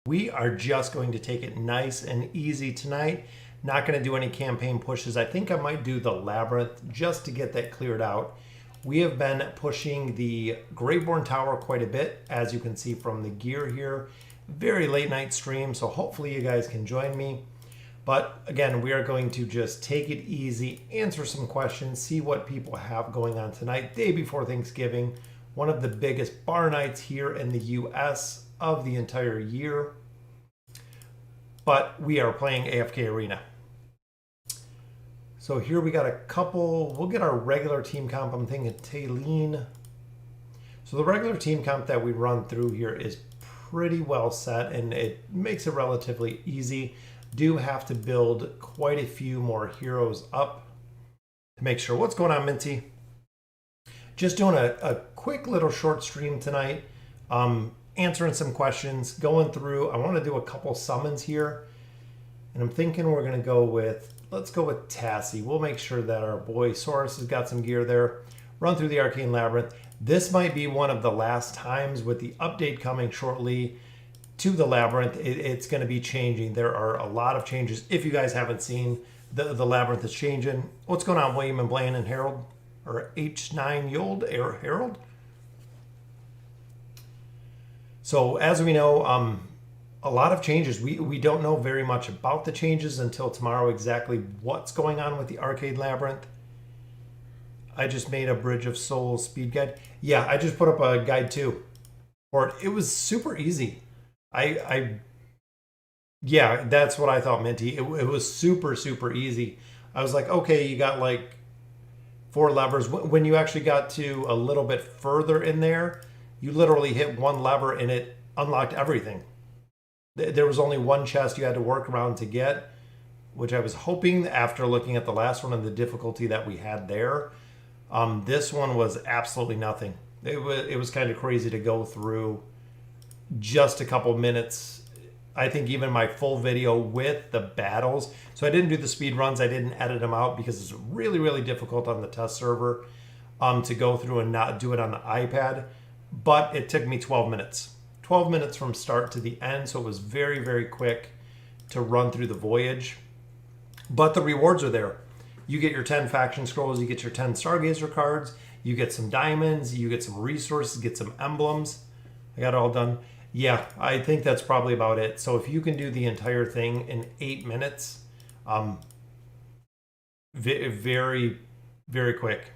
We are just going to take it nice and easy tonight. Not going to do any campaign pushes. I think I might do the Labyrinth just to get that cleared out. We have been pushing the Graveborn Tower quite a bit, as you can see from the gear here. Very late night stream, so hopefully you guys can join me. But again, we are going to just take it easy, answer some questions, see what people have going on tonight, day before Thanksgiving. One of the biggest bar nights here in the US of the entire year. But we are playing AFK Arena. So here we got a couple, we'll get our regular team comp. I'm thinking Taline. So the regular team comp that we run through here is pretty well set and it makes it relatively easy. Do have to build quite a few more heroes up to make sure. What's going on, Minty? Just doing a quick little short stream tonight. Answering some questions, going through. I want to do a couple summons here. And I'm thinking we're going to go with, let's go with Tassie. We'll make sure that our boy Saurus has got some gear there. Run through the Arcane Labyrinth. This might be one of the last times with the update coming shortly to the Labyrinth. It's going to be changing. There are a lot of changes. If you guys haven't seen, the Labyrinth is changing. What's going on, William and Blaine and Harold? Or H9-Yold or Harold? So as we know, a lot of changes. We don't know very much about the changes until tomorrow exactly what's going on with the Arcane Labyrinth. I just made a Bridge of Souls speed guide. Yeah, I just put up a guide too. Or it was super easy. Yeah, that's what I thought, Minty. It was super, super easy. I was like, okay, you got like 4 levers. When you actually got to a little bit further in there, you literally hit one lever and it unlocked everything. There was only one chest you had to work around to get, which I was hoping after looking at the last one and the difficulty that we had there. This one was absolutely nothing. It was kind of crazy to go through just a couple minutes. I think even my full video with the battles. So I didn't do the speed runs. I didn't edit them out because it's really, really difficult on the test server to go through and not do it on the iPad. But it took me 12 minutes. 12 minutes from start to the end. So it was very, very quick to run through the voyage. But the rewards are there. You get your 10 faction scrolls. You get your 10 Stargazer cards. You get some diamonds. You get some resources. Get some emblems. I got it all done. Yeah, I think that's probably about it. So if you can do the entire thing in 8 minutes, very, very quick.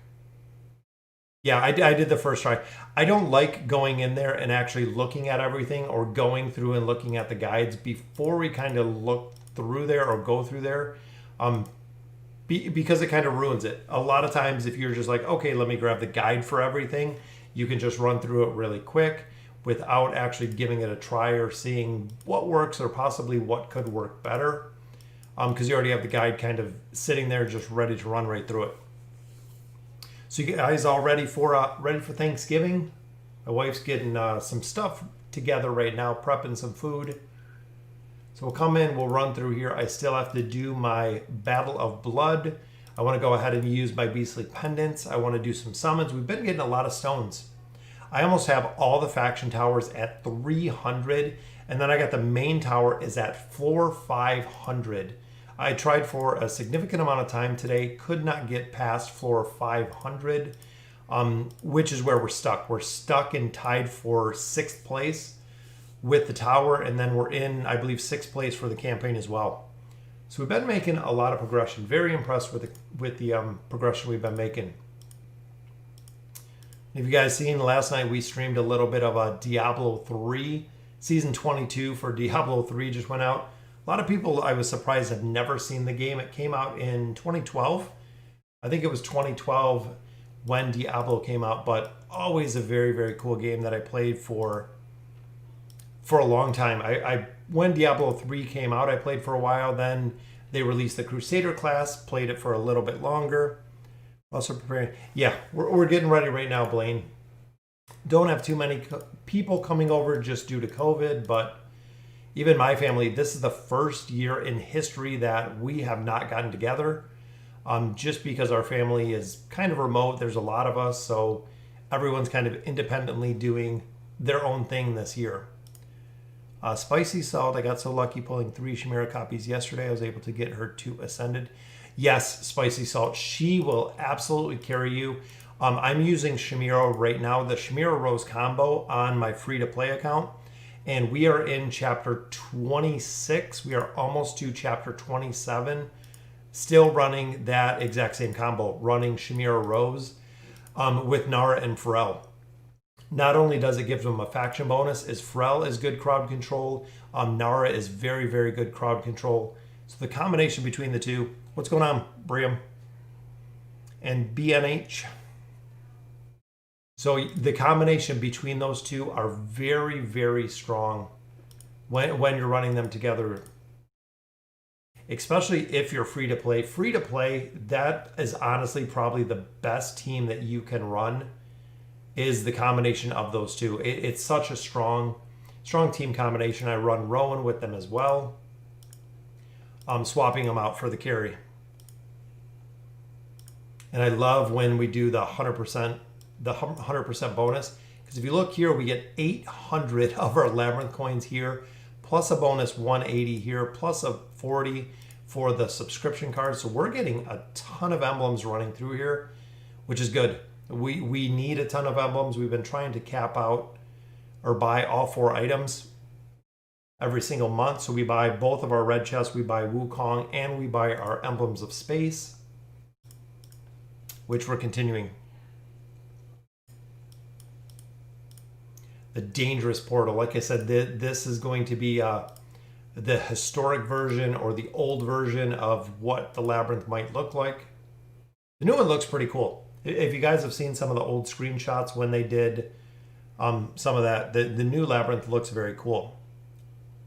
Yeah, I did the first try. I don't like going in there and actually looking at everything or going through and looking at the guides before we kind of look through there or go through there because it kind of ruins it. A lot of times if you're just like, okay, let me grab the guide for everything, you can just run through it really quick without actually giving it a try or seeing what works or possibly what could work better because you already have the guide kind of sitting there just ready to run right through it. So you guys all ready for Thanksgiving? My wife's getting some stuff together right now, prepping some food. So we'll come in, we'll run through here. I still have to do my Battle of Blood. I want to go ahead and use my beastly pendants. I want to do some summons. We've been getting a lot of stones. I almost have all the faction towers at 300, and then I got the main tower is at floor 500. I tried for a significant amount of time today, could not get past floor 500, which is where we're stuck. We're stuck and tied for 6th place with the tower, and then we're in, I believe, 6th place for the campaign as well. So we've been making a lot of progression. Very impressed with the progression we've been making. Have you guys seen last night we streamed a little bit of a Diablo 3. Season 22 for Diablo 3 just went out. A lot of people, I was surprised, have never seen the game. It came out in 2012. I think it was 2012 when Diablo came out, but always a very, very cool game that I played for a long time. When Diablo 3 came out, I played for a while. Then they released the Crusader class, played it for a little bit longer. Also preparing. Yeah, we're getting ready right now, Blaine. Don't have too many people coming over just due to COVID, but even my family, this is the first year in history that we have not gotten together just because our family is kind of remote. There's a lot of us, so everyone's kind of independently doing their own thing this year. Spicy Salt, I got so lucky pulling 3 Chimera copies yesterday. I was able to get her 2 Ascended. Yes, Spicy Salt, she will absolutely carry you. I'm using Chimera right now, the Chimera Rose combo on my free-to-play account. And we are in chapter 26. We are almost to chapter 27. Still running that exact same combo, running Chimera Rose with Nara and Pharrell. Not only does it give them a faction bonus, is Pharrell is good crowd control. Nara is very, very good crowd control. So the combination between the two. What's going on, Briam? And BNH. So the combination between those two are very, very strong when you're running them together. Especially if you're free to play. Free to play, that is honestly probably the best team that you can run, is the combination of those two. It's such a strong team combination. I run Rowan with them as well. I'm swapping them out for the carry. And I love when we do the 100% bonus, because if you look here, we get 800 of our Labyrinth coins here, plus a bonus 180 here, plus a 40 for the subscription card. So we're getting a ton of emblems running through here, which is good. We need a ton of emblems. We've been trying to cap out or buy all 4 items every single month. So we buy both of our red chests, we buy Wukong, and we buy our Emblems of Space, which we're continuing. The Dangerous Portal, like I said, this is going to be the historic version or the old version of what the Labyrinth might look like. The new one looks pretty cool. If you guys have seen some of the old screenshots when they did some of that, the new Labyrinth looks very cool.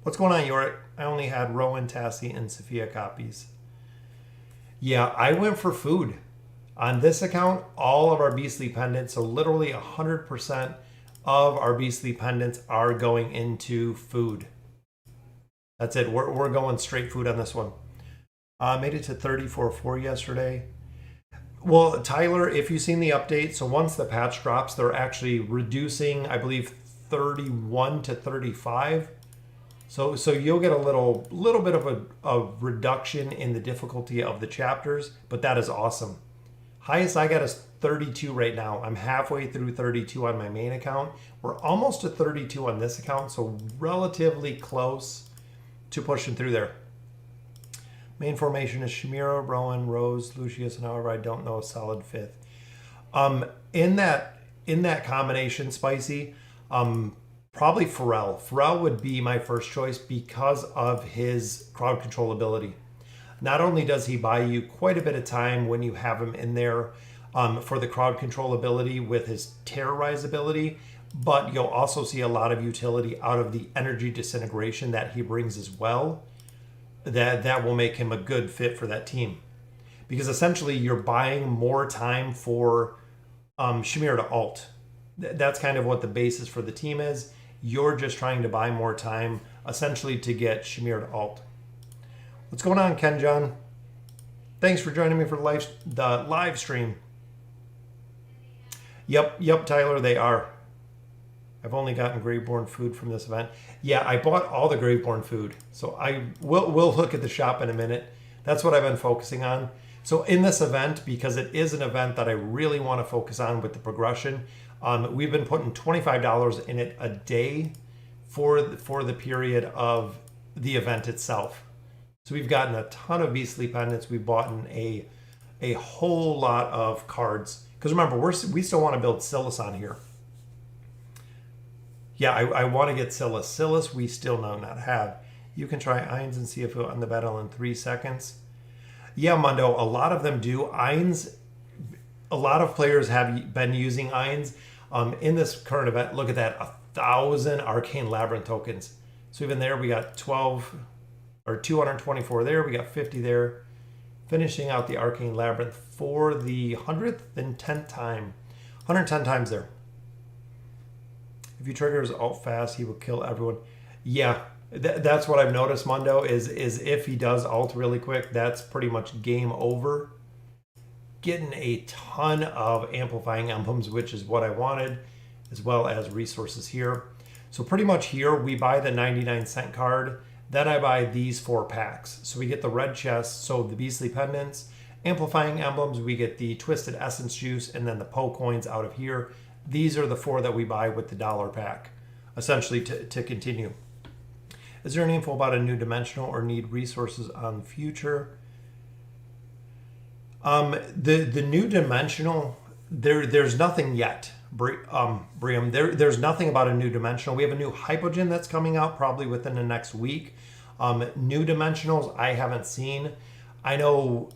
What's going on, Yorick? I only had Rowan, Tassie, and Sophia copies. Yeah, I went for food. On this account, all of our Beastly pendants, so literally 100% of our Beastly pendants are going into food. That's it. We're going straight food on this one. Made it to 34.4 yesterday. Well, Tyler, if you've seen the update, so once the patch drops, they're actually reducing, I believe, 31 to 35. So you'll get a little bit of a reduction in the difficulty of the chapters, but that is awesome. Highest I got is 32 right now. I'm halfway through 32 on my main account. We're almost to 32 on this account, so relatively close to pushing through there. Main formation is Chimera, Rowan, Rose, Lucius, and however I don't know a solid 5th. In that combination, Spicy, probably Pharrell. Pharrell would be my first choice because of his crowd control ability. Not only does he buy you quite a bit of time when you have him in there for the crowd control ability with his terrorize ability, but you'll also see a lot of utility out of the energy disintegration that he brings as well. That will make him a good fit for that team, because essentially you're buying more time for Chimera to ult. That's kind of what the basis for the team is. You're just trying to buy more time essentially to get Chimera to ult. What's going on, Ken John? Thanks for joining me for the live stream. Yep, Tyler, they are. I've only gotten Graveborn food from this event. Yeah, I bought all the Graveborn food. So we'll look at the shop in a minute. That's what I've been focusing on. So in this event, because it is an event that I really want to focus on with the progression, we've been putting $25 in it a day for the period of the event itself. So we've gotten a ton of Beastly pendants. We've bought a whole lot of cards. Because remember, we still want to build Silas on here. Yeah, I want to get Silas. Silas we still do not have. You can try Ainz and see if it'll end the battle in 3 seconds. Yeah, Mundo, a lot of them do. Ainz, a lot of players have been using Ainz. In this current event, look at that, 1,000 Arcane Labyrinth tokens. So even there, we got 224 there. We got 50 there. Finishing out the Arcane Labyrinth for the 100th and 10th time. 110 times there. If he triggers ult fast, he will kill everyone. Yeah, that's what I've noticed, Mundo, is if he does ult really quick, that's pretty much game over. Getting a ton of amplifying emblems, which is what I wanted, as well as resources here. So pretty much here we buy the 99-cent card, then I buy these 4 packs. So we get the red chest, so the beastly pendants, amplifying emblems, we get the twisted essence juice, and then the Poe coins out of here. These are the 4 that we buy with the dollar pack, essentially to continue. Is there any info about a new dimensional or need resources on future? The new dimensional, there's nothing yet. Briam, there's nothing about a new dimensional. We have a new hypogen that's coming out probably within the next week. New dimensionals I haven't seen. I know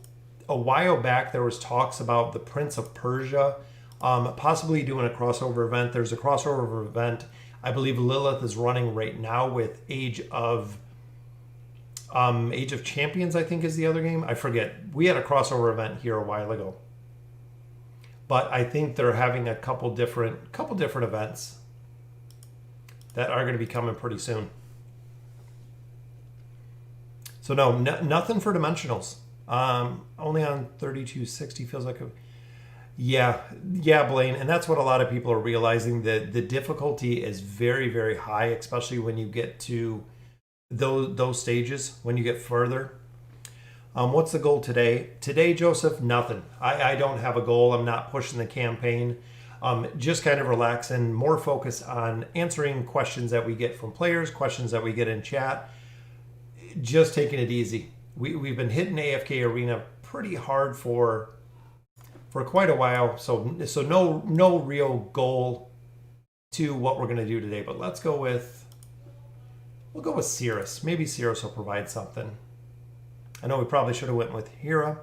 a while back there was talks about the Prince of Persia possibly doing a crossover event. There's a crossover event I believe Lilith is running right now with Age of Champions, I think is the other game. I forget. We had a crossover event here a while ago. But I think they're having a couple different events that are going to be coming pretty soon. So no, nothing for dimensionals. Only on 3260 feels like a... Yeah, Blaine, and that's what a lot of people are realizing, that the difficulty is very, very high, especially when you get to those stages, when you get further. What's the goal today? Today, Joseph, nothing. I don't have a goal. I'm not pushing the campaign. Just kind of relaxing, more focus on answering questions that we get from players, questions that we get in chat. Just taking it easy. We've been hitting AFK Arena pretty hard for quite a while, so no real goal to what we're going to do today. But we'll go with Cirrus. Maybe Cirrus will provide something. I know we probably should have went with Hera.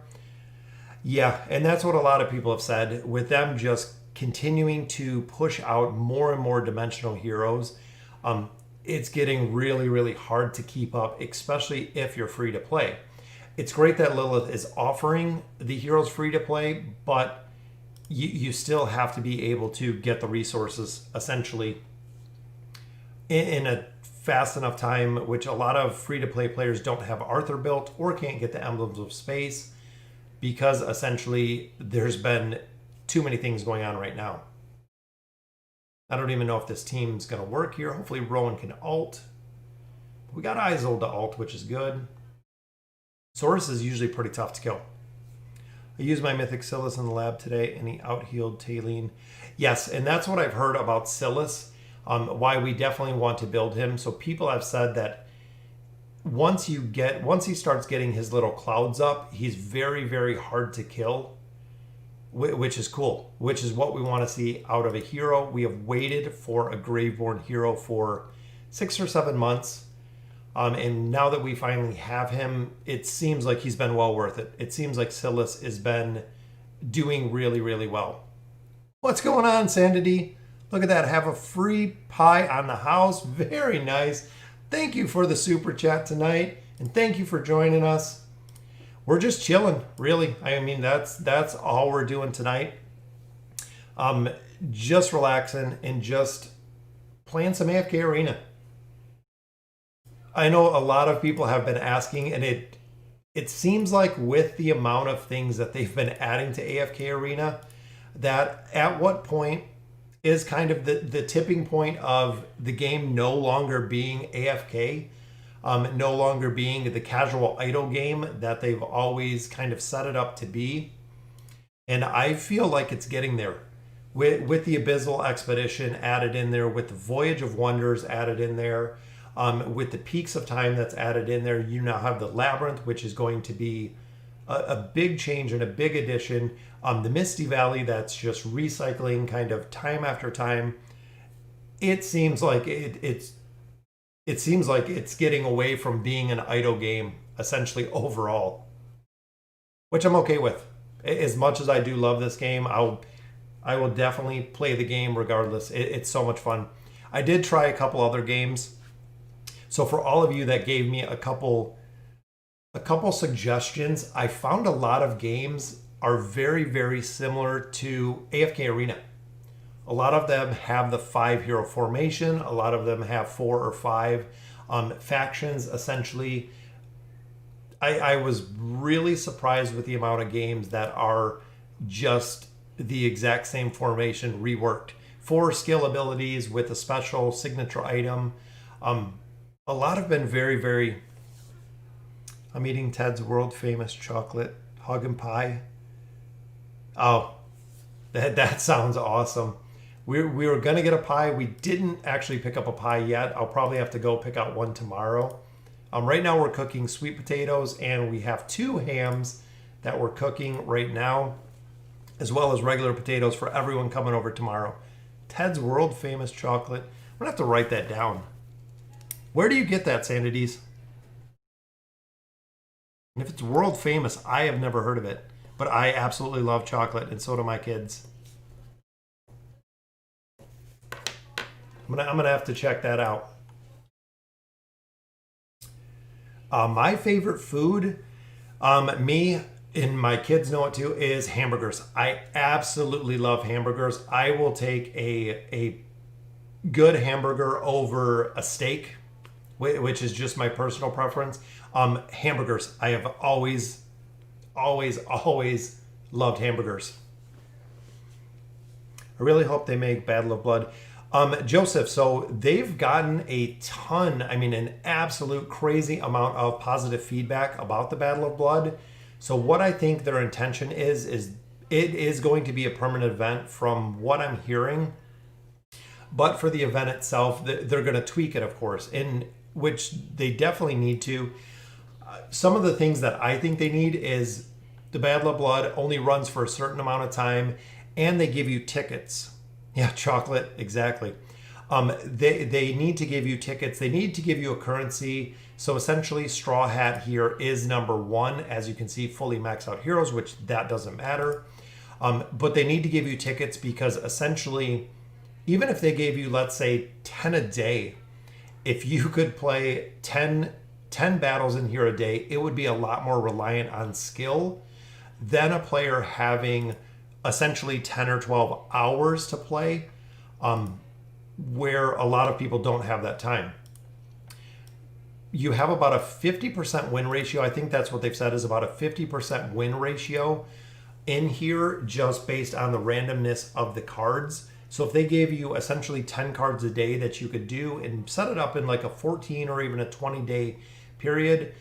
Yeah, and that's what a lot of people have said. With them just continuing to push out more and more dimensional heroes, it's getting really, really hard to keep up, especially if you're free to play. It's great that Lilith is offering the heroes free to play, but you still have to be able to get the resources essentially in a fast enough time, which a lot of free to play players don't have Arthur built or can't get the emblems of space because essentially there's been too many things going on right now. I don't even know if this team's going to work here. Hopefully Rowan can ult. We got Isolde to ult, which is good. Saurus is usually pretty tough to kill. I used my Mythic Silas in the lab today and he out-healed Talene. Yes, and that's what I've heard about Silas, why we definitely want to build him. So people have said that once he starts getting his little clouds up, he's very, very hard to kill, which is cool, which is what we want to see out of a hero. We have waited for a Graveborn hero for 6 or 7 months. And now that we finally have him, it seems like he's been well worth it. It seems like Silas has been doing really, really well. What's going on, Sandity? Look at that. Have a free pie on the house. Very nice. Thank you for the super chat tonight. And thank you for joining us. We're just chilling, really. I mean, that's all we're doing tonight. Just relaxing and just playing some AFK Arena. I know a lot of people have been asking, and it seems like with the amount of things that they've been adding to AFK Arena, that at what point is kind of the tipping point of the game no longer being AFK, no longer being the casual idle game that they've always kind of set it up to be. And I feel like it's getting there. With the Abyssal Expedition added in there, with the Voyage of Wonders added in there, with the Peaks of Time that's added in there, you now have the Labyrinth, which is going to be a big change and a big addition. The Misty Valley, that's just recycling kind of time after time. It seems like it seems like it's getting away from being an idle game, essentially overall, which I'm okay with. As much as I do love this game, I will definitely play the game regardless. It's so much fun. I did try a couple other games. So for all of you that gave me a couple suggestions, I found a lot of games are very, very similar to AFK Arena. A lot of them have the 5 hero formation. A lot of them have 4 or 5 factions, essentially. I was really surprised with the amount of games that are just the exact same formation reworked. 4 skill abilities with a special signature item. A lot have been very, very... I'm eating Ted's world famous chocolate hug and pie. Oh, that sounds awesome. We were going to get a pie. We didn't actually pick up a pie yet. I'll probably have to go pick out one tomorrow. Right now we're cooking sweet potatoes, and we have 2 hams that we're cooking right now, as well as regular potatoes for everyone coming over tomorrow. Ted's world famous chocolate. I'm going to have to write that down. Where do you get that, Sanities? And if it's world famous, I have never heard of it. But I absolutely love chocolate, and so do my kids. I'm gonna have to check that out. My favorite food, me and my kids know it too, is hamburgers. I absolutely love hamburgers. I will take a good hamburger over a steak, which is just my personal preference. Hamburgers. I have always loved hamburgers. I really hope they make Battle of Blood. Joseph, so they've gotten a ton, an absolute crazy amount of positive feedback about the Battle of Blood. So what I think their intention is it is going to be a permanent event from what I'm hearing. But for the event itself, they're going to tweak it, of course, in which they definitely need to. Some of the things that I think they need is the Battle of Blood only runs for a certain amount of time, and they give you tickets. Yeah, chocolate, exactly. They need to give you tickets. They need to give you a currency. So essentially, Straw Hat here is number 1. As you can see, fully maxed out heroes, which that doesn't matter. But they need to give you tickets because essentially, even if they gave you, let's say, 10 a day, if you could play 10 battles in here a day, it would be a lot more reliant on skill than a player having essentially 10 or 12 hours to play, where a lot of people don't have that time. You have about a 50% win ratio. I think that's what they've said, is about a 50% win ratio in here, just based on the randomness of the cards. So if they gave you essentially 10 cards a day that you could do and set it up in like a 14 or even a 20-day period,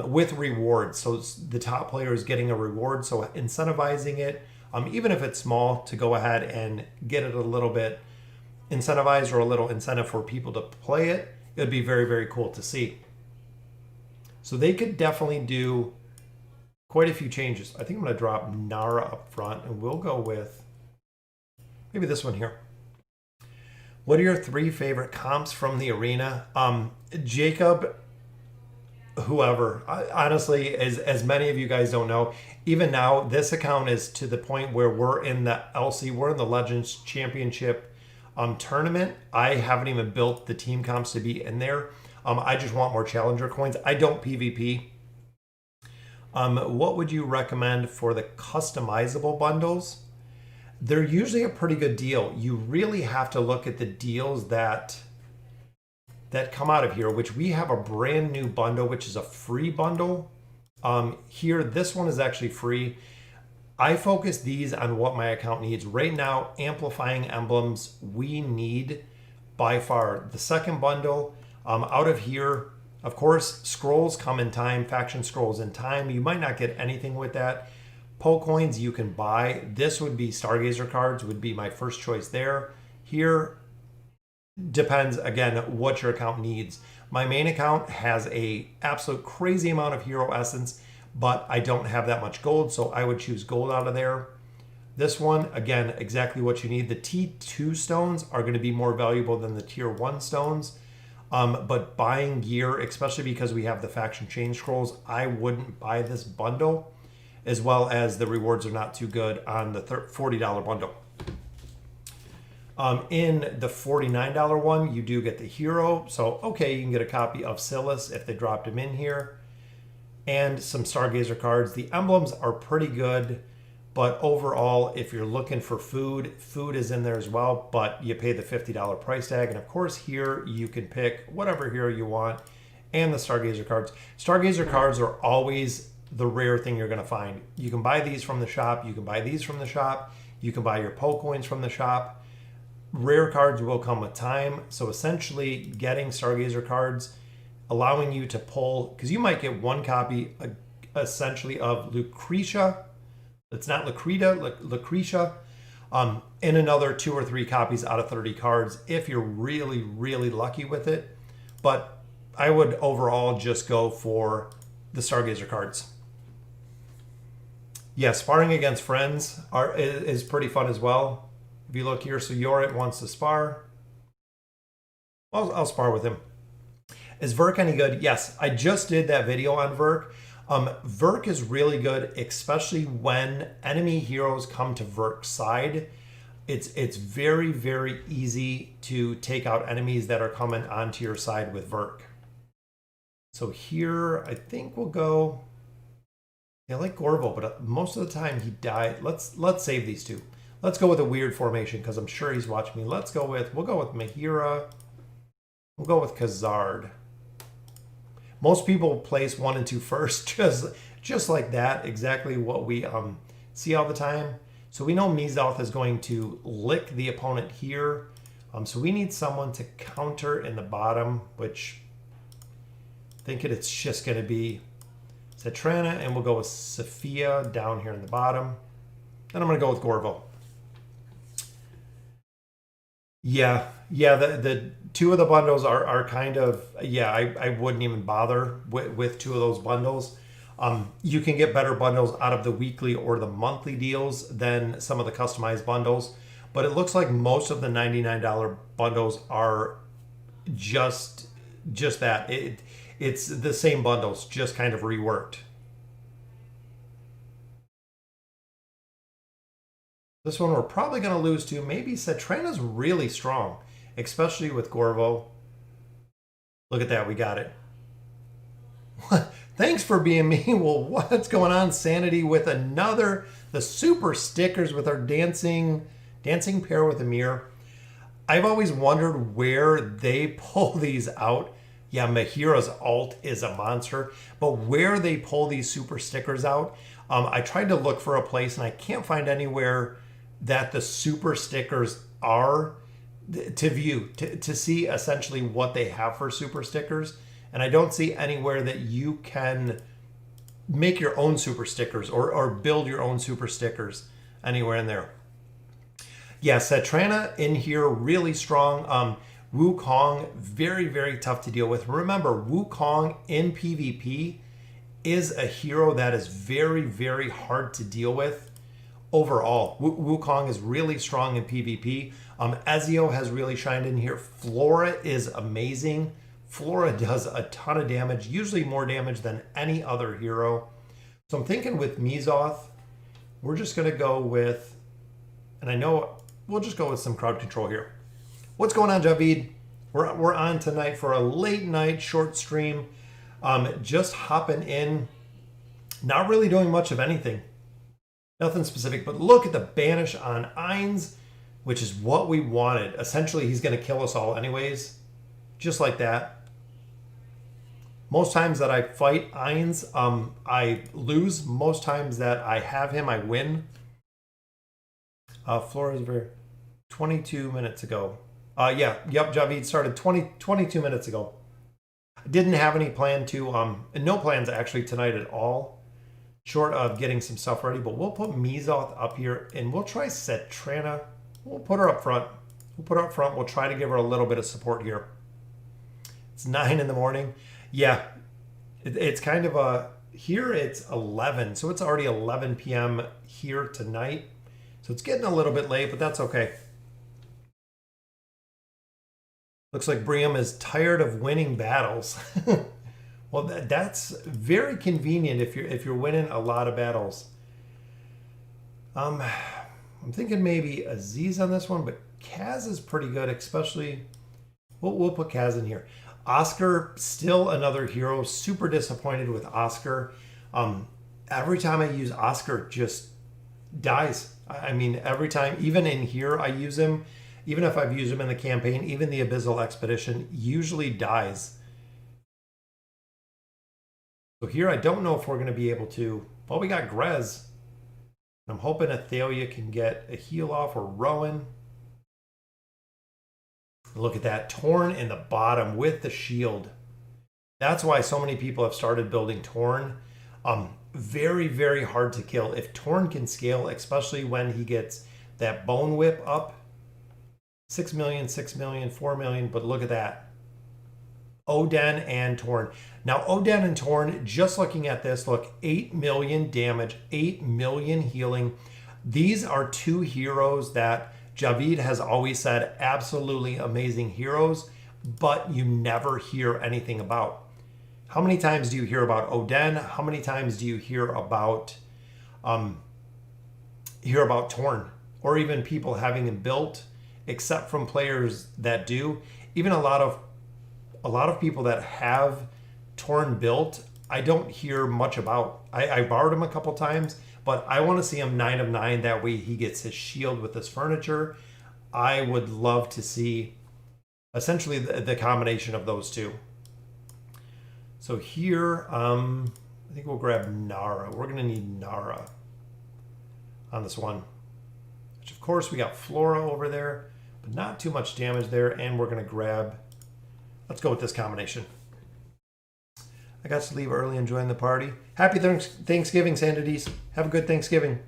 with rewards. So the top player is getting a reward. So incentivizing it, even if it's small, to go ahead and get it a little bit incentivized or a little incentive for people to play it, it would be very, very cool to see. So they could definitely do quite a few changes. I think I'm going to drop Nara up front, and we'll go with maybe this one here. What are your 3 favorite comps from the arena? Jacob, whoever. Honestly, as many of you guys don't know, even now, this account is to the point where we're in the LC, we're in the Legends Championship tournament. I haven't even built the team comps to be in there. I just want more Challenger coins. I don't PvP. What would you recommend for the customizable bundles? They're usually a pretty good deal. You really have to look at the deals that come out of here, which we have a brand new bundle, which is a free bundle. Here, this one is actually free. I focus these on what my account needs. Right now, amplifying emblems, we need by far. The second bundle, out of here, of course, scrolls come in time, faction scrolls in time. You might not get anything with that. Poe coins you can buy. This would be Stargazer cards, would be my first choice there. Here, depends, again, what your account needs. My main account has a absolute crazy amount of hero essence, but I don't have that much gold, so I would choose gold out of there. This one, again, exactly what you need. The T2 stones are going to be more valuable than the Tier 1 stones, but buying gear, especially because we have the faction change scrolls, I wouldn't buy this bundle, as well as the rewards are not too good on the $40 bundle. In the $49 one, you do get the hero. So, okay, you can get a copy of Silas if they dropped him in here. And some Stargazer cards. The emblems are pretty good. But overall, if you're looking for food, food is in there as well. But you pay the $50 price tag. And of course, here you can pick whatever hero you want. And the Stargazer cards. Stargazer cards are always the rare thing you're going to find. You can buy these from the shop. You can buy these from the shop. You can buy your Poe coins from the shop. rare cards will come with time. So essentially getting Stargazer cards, allowing you to pull, because you might get one copy essentially of Lucretia. It's not Lucretia, Lucretia. And another 2 or 3 copies out of 30 cards if you're really, really lucky with it. But I would overall just go for the Stargazer cards. Yeah, sparring against friends is pretty fun as well. If you look here, so Yorit wants to spar. I'll spar with him. Is Verk any good? Yes, I just did that video on Verk. Verk is really good, especially when enemy heroes come to Verk's side. It's very, very easy to take out enemies that are coming onto your side with Verk. So here, I think we'll go... Yeah, I like Gorvo, but most of the time he died. Let's save these two. Let's go with a weird formation because I'm sure he's watching me. We'll go with Mahira. We'll go with Khazard. Most people place 1 and 2 first, just like that. Exactly what we see all the time. So we know Mizoth is going to lick the opponent here. So we need someone to counter in the bottom, which I think it's just going to be Cetrana, and we'll go with Sophia down here in the bottom. Then I'm going to go with Gorvo. Yeah, the 2 of the bundles are kind of, yeah, I wouldn't even bother with 2 of those bundles. You can get better bundles out of the weekly or the monthly deals than some of the customized bundles, but it looks like most of the $99 bundles are just that. It's the same bundles, just kind of reworked. This one we're probably going to lose to. Maybe Cetrana's really strong, especially with Gorvo. Look at that, we got it. Thanks for being me. Well, what's going on, Sanity, with the super stickers with our dancing pair with Amir. I've always wondered where they pull these out. Yeah, Mahira's alt is a monster, but where they pull these super stickers out, I tried to look for a place and I can't find anywhere that the super stickers are to view, to see essentially what they have for super stickers. And I don't see anywhere that you can make your own super stickers or build your own super stickers anywhere in there. Yeah, Cetrana in here, really strong. Wukong, very, very tough to deal with. Remember, Wukong in PvP is a hero that is very, very hard to deal with. Overall, Wukong is really strong in PvP. Ezio has really shined in here. Flora is amazing. Flora does a ton of damage, usually more damage than any other hero. So I'm thinking with Mizoth, we're just going to go with, and I know we'll just go with some crowd control here. What's going on, Javid? We're on tonight for a late night short stream. Just hopping in, not really doing much of anything. Nothing specific, but look at the banish on Ainz, which is what we wanted. Essentially, he's going to kill us all anyways. Just like that. Most times that I fight Ainz, I lose. Most times that I have him, I win. Flores were 22 minutes ago. Javid started 22 minutes ago. I didn't have any plan to, no plans actually tonight at all. Short of getting some stuff ready, but we'll put Mizoth up here and we'll try Cetrana. We'll put her up front. We'll try to give her a little bit of support here. It's 9 in the morning. Yeah, it's kind of a, here it's 11. So it's already 11 p.m. here tonight. So it's getting a little bit late, but that's okay. Looks like Briam is tired of winning battles. Well, that's very convenient if you're winning a lot of battles. I'm thinking maybe Aziz on this one, but Kaz is pretty good, especially. We'll put Kaz in here. Oscar, still another hero. Super disappointed with Oscar. Every time I use Oscar, just dies. I mean, every time, even in here, I use him. Even if I've used him in the campaign, even the Abyssal Expedition usually dies. So here, I don't know if we're going to be able to... Well, we got Grez. I'm hoping Athalia can get a heal off, or Rowan. Look at that, Torn in the bottom with the shield. That's why so many people have started building Torn. Very, very hard to kill. If Torn can scale, especially when he gets that Bone Whip up, 6 million, 6 million, 4 million, but look at that. Oden and Torn. Now, Oden and Torn, just looking at this, look, 8 million damage, 8 million healing. These are two heroes that Javid has always said absolutely amazing heroes, but you never hear anything about. How many times do you hear about Oden? How many times do you hear about Torn, or even people having him built? Except from players that do. Even a lot of people that have Torn built, I don't hear much about. I borrowed him a couple times, but I want to see him 9 of 9. That way he gets his shield with his furniture. I would love to see essentially the combination of those two. So here, I think we'll grab Nara. We're going to need Nara on this one. Which, of course, we got Flora over there, but not too much damage there. And we're going to grab, let's go with this combination. I got to leave early and join the party. Happy Thanksgiving, Sandities. Have a good Thanksgiving.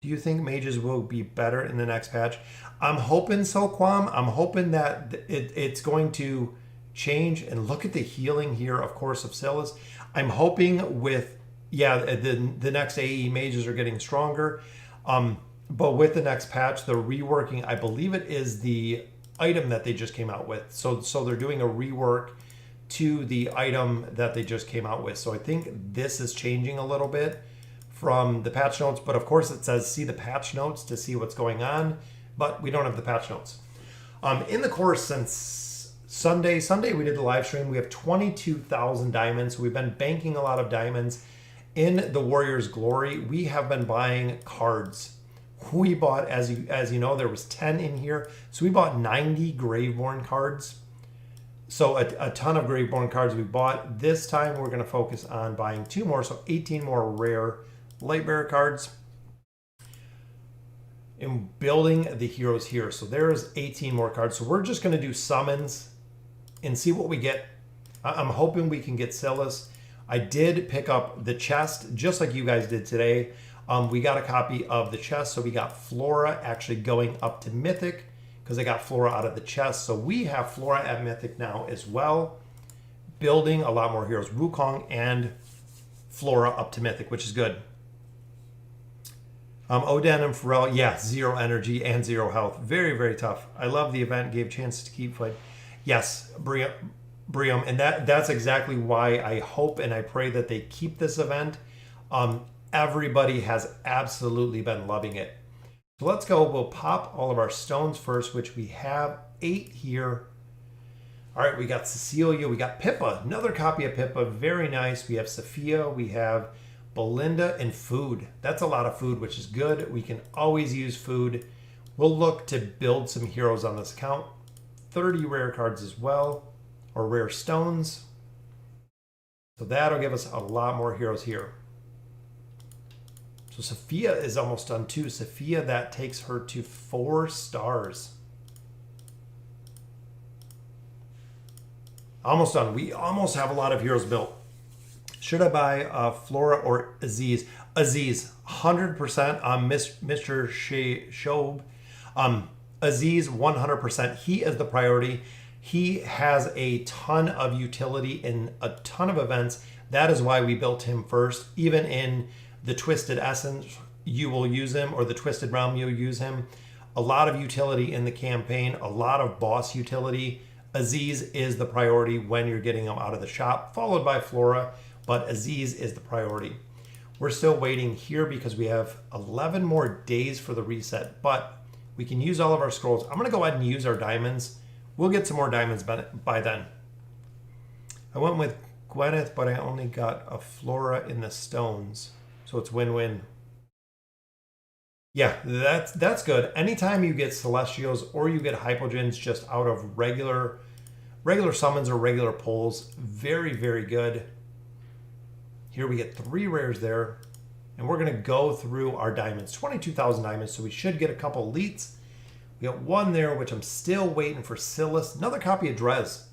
Do you think mages will be better in the next patch? I'm hoping so, Quam. I'm hoping that it's going to change. And look at the healing here, of course, of Silas. I'm hoping with, the next AE mages are getting stronger. But with the next patch, the reworking, I believe it is the item that they just came out with. So they're doing a rework to the item that they just came out with. So I think this is changing a little bit from the patch notes, but of course it says see the patch notes to see what's going on, but we don't have the patch notes. In the course since Sunday we did the live stream. We have 22,000 diamonds. So we've been banking a lot of diamonds in the Warrior's Glory. We have been buying cards. We bought, as you know, there was 10 in here. So we bought 90 Graveborn cards. So a ton of Graveborn cards we bought. This time we're going to focus on buying 2 more, so 18 more rare Lightbearer cards. And building the heroes here. So there's 18 more cards. So we're just going to do summons and see what we get. I'm hoping we can get Silas. I did pick up the chest, just like you guys did today. We got a copy of the chest. So we got Flora actually going up to Mythic, because I got Flora out of the chest. So we have Flora at Mythic now as well. Building a lot more heroes. Wukong and Flora up to Mythic, which is good. Oden and Pharrell, yeah, 0 energy and 0 health. Very, very tough. I love the event. Gave chances to keep fighting. Yes, Briam. And that's exactly why I hope and I pray that they keep this event. Everybody has absolutely been loving it. So let's go. We'll pop all of our stones first, which we have 8 here. All right, we got Cecilia. We got Pippa. Another copy of Pippa. Very nice. We have Sophia. We have Belinda and food. That's a lot of food, which is good. We can always use food. We'll look to build some heroes on this account. 30 rare cards as well, or rare stones. So that'll give us a lot more heroes here. So Sophia is almost done too. Sophia, that takes her to 4 stars. Almost done. We almost have a lot of heroes built. Should I buy Flora or Aziz? Aziz, 100% on Mr. Shob. Aziz, 100%. He is the priority. He has a ton of utility in a ton of events. That is why we built him first. Even in the Twisted Essence, you will use him, or the Twisted Realm, you'll use him. A lot of utility in the campaign, a lot of boss utility. Aziz is the priority when you're getting him out of the shop, followed by Flora, but Aziz is the priority. We're still waiting here because we have 11 more days for the reset, but we can use all of our scrolls. I'm going to go ahead and use our diamonds. We'll get some more diamonds by then. I went with Gwyneth, but I only got a Flora in the stones. So it's win-win. Yeah, that's good. Anytime you get Celestials or you get Hypogens just out of regular summons or regular pulls, very, very good. Here we get 3 rares there. And we're going to go through our diamonds. 22,000 diamonds, so we should get a couple elites. We got one there, which I'm still waiting for Silas. Another copy of Drez.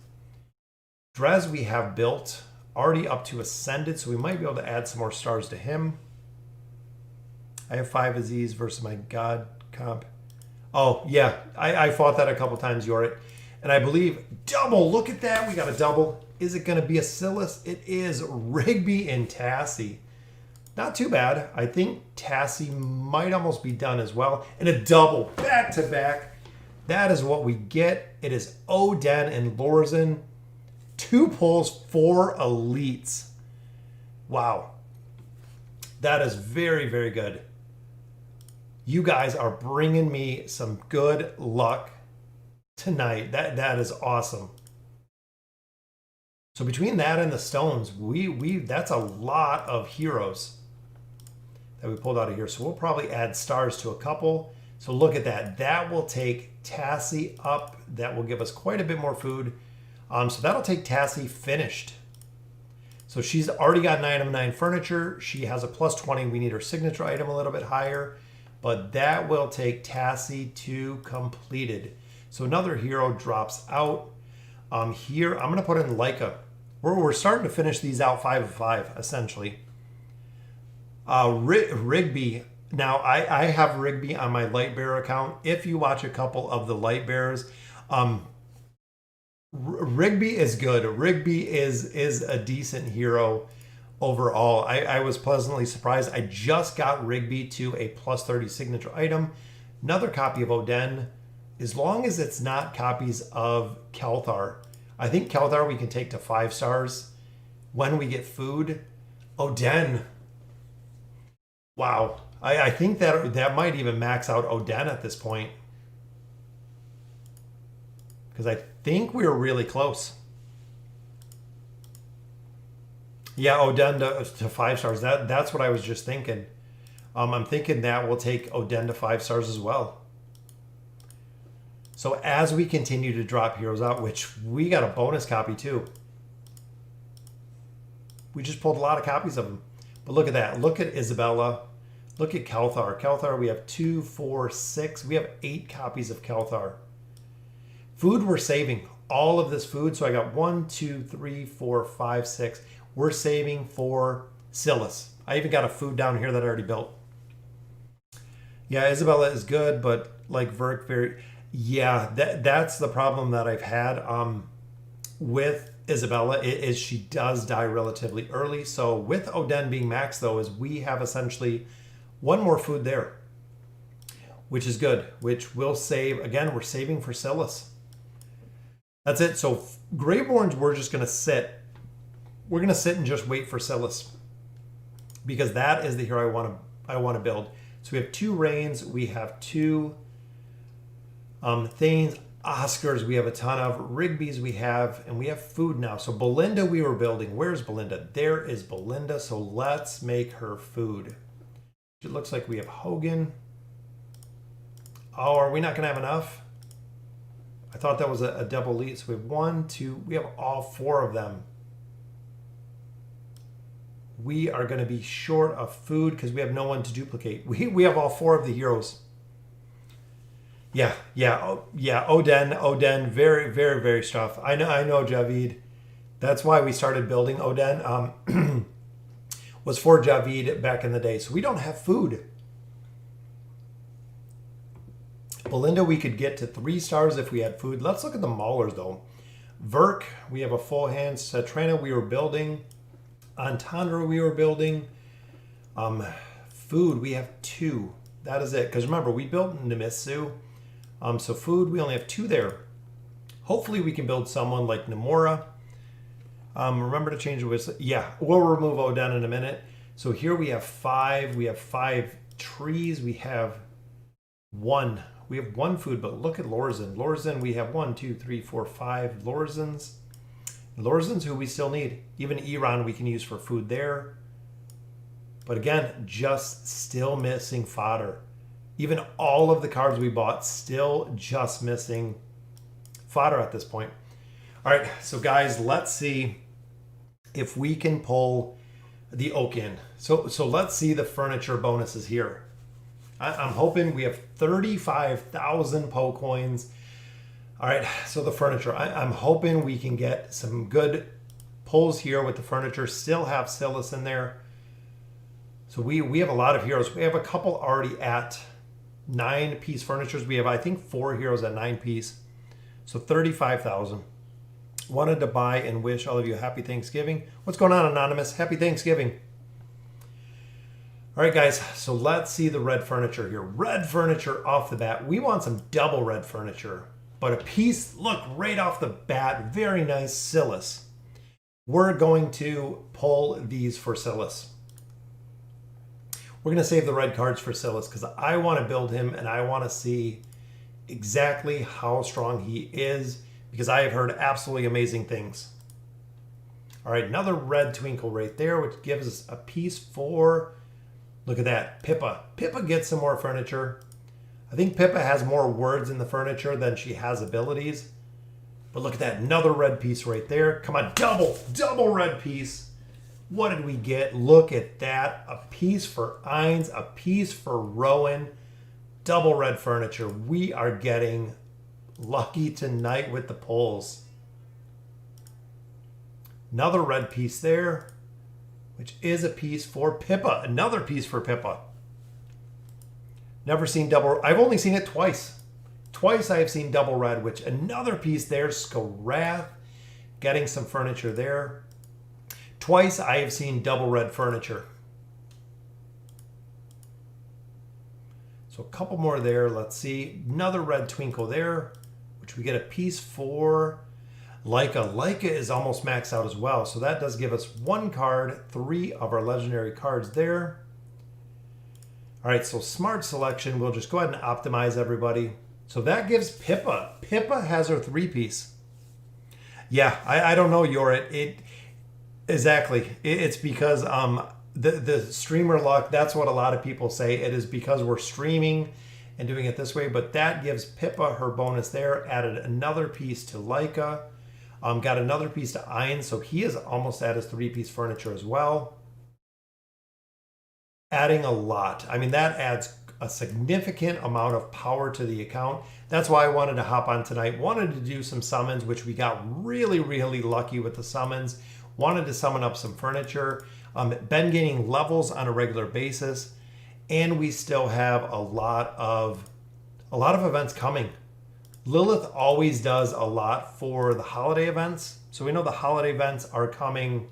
Drez we have built, already up to Ascended, so we might be able to add some more stars to him. I have 5 Aziz versus my God comp. Oh, yeah, I fought that a couple times, Yorit. And I believe double, look at that, we got a double. Is it going to be a Silas? It is. Rigby and Tassie. Not too bad. I think Tassie might almost be done as well. And a double, back to back. That is what we get. It is Oden and Lorzen. 2 pulls, 4 elites. Wow. That is very, very good. You guys are bringing me some good luck tonight. That is awesome. So between that and the stones, that's a lot of heroes that we pulled out of here. So we'll probably add stars to a couple. So look at that. That will take Tassie up. That will give us quite a bit more food. So that'll take Tassie finished. So she's already got 9 of 9 furniture. She has a plus 20. We need her signature item a little bit higher. But that will take Tassie to completed. So another hero drops out. Here, I'm going to put in Leica. We're starting to finish these out 5 of 5, essentially. Rigby. Now, I have Rigby on my Lightbearer account. If you watch a couple of the Lightbearers, Rigby is good. Rigby is a decent hero overall. I was pleasantly surprised. I just got Rigby to a plus 30 signature item. Another copy of Oden. As long as it's not copies of Kelthar. I think Kelthar we can take to 5 stars when we get food. Oden. Wow. I think that might even max out Oden at this point. Because I think we were really close. Yeah, Oden to 5 stars. That's what I was just thinking. I'm thinking that will take Oden to 5 stars as well. So as we continue to drop heroes out, which we got a bonus copy too. We just pulled a lot of copies of them. But look at that. Look at Isabella. Look at Kelthar. Kelthar, we have 2, 4, 6. We have 8 copies of Kelthar. Food we're saving. All of this food. So I got 1, 2, 3, 4, 5, 6. We're saving for Silas. I even got a food down here that I already built. Yeah, Isabella is good, but like Verk, very... Yeah, that's the problem that I've had with Isabella is she does die relatively early. So with Oden being max, though, is we have essentially 1 more food there, which is good, which will save. Again, we're saving for Silas. That's it. So Greyborns, we're just going to sit. We're going to sit and just wait for Silas because that is the hero I want to build. So we have 2 Reigns. We have 2 Thanes, Oscars we have a ton of, Rigby's we have, and we have food now. So Belinda we were building. Where's Belinda? There is Belinda. So let's make her food. It looks like we have Hogan. Oh, are we not going to have enough? I thought that was a double elite. So we have 1, 2, we have all 4 of them. We are going to be short of food because we have no one to duplicate. We have all 4 of the heroes. Yeah. Oden, very, very, very tough. I know, Javid. That's why we started building Oden. Was for Javid back in the day. So we don't have food. Belinda, we could get to 3 stars if we had food. Let's look at the Maulers, though. Verk, we have a full hand. Satrana, we were building. Antandra, we were building. Food, we have 2. That is it. Because remember, we built Nemitsu. So food, we only have 2 there. Hopefully we can build someone like Namora. Remember to change the whistle. Yeah, we'll remove Oden in a minute. So here we have 5. We have 5 trees. We have 1. We have 1 food, but look at Lorzen. Lorzen, we have 1, 2, 3, 4, 5 Lorzens. Lorzens who we still need. Even Iran we can use for food there. But again, just still missing fodder. Even all of the cards we bought, still just missing fodder at this point. All right, so guys, let's see if we can pull the oak in. So let's see the furniture bonuses here. I'm hoping we have 35,000 Poe coins. All right, so the furniture. I'm hoping we can get some good pulls here with the furniture. Still have Silas in there. So we have a lot of heroes. We have a couple already at 9-piece furnitures. We have, I think, 4 heroes at 9-piece. So 35,000. Wanted to buy and wish all of you a happy Thanksgiving. What's going on, Anonymous? Happy Thanksgiving. All right, guys, so let's see the red furniture here. Red furniture off the bat. We want some double red furniture, but a piece, look, right off the bat, very nice Silas. We're going to pull these for Silas. We're going to save the red cards for Silas because I want to build him and I want to see exactly how strong he is because I have heard absolutely amazing things. All right, another red twinkle right there, which gives us a piece for... Look at that, Pippa. Pippa gets some more furniture. I think Pippa has more words in the furniture than she has abilities. But look at that, another red piece right there. Come on, double red piece. What did we get? Look at that. A piece for Ainz, a piece for Rowan. Double red furniture. We are getting lucky tonight with the pulls. Another red piece there, which is a piece for Pippa. Another piece for Pippa. Never seen double. I've only seen it twice. Twice I have seen double red, which another piece there. Skarath getting some furniture there. Twice I have seen double red furniture. So a couple more there. Let's see. Another red twinkle there, which we get a piece for Leica. Leica is almost maxed out as well. So that does give us 1 card, 3 of our legendary cards there. All right, so smart selection. We'll just go ahead and optimize everybody. So that gives Pippa. Pippa has her 3-piece. Yeah, I don't know, Yorit. Exactly. It's because the streamer luck, that's what a lot of people say. It is because we're streaming and doing it this way. But that gives Pippa her bonus there. Added another piece to Leica. Got another piece to Ainz, so he is almost at his 3-piece furniture as well. Adding a lot. I mean, that adds a significant amount of power to the account. That's why I wanted to hop on tonight. Wanted to do some summons, which we got really, really lucky with the summons. Wanted to summon up some furniture. Been getting levels on a regular basis, and we still have a lot of events coming. Lilith always does a lot for the holiday events. So we know the holiday events are coming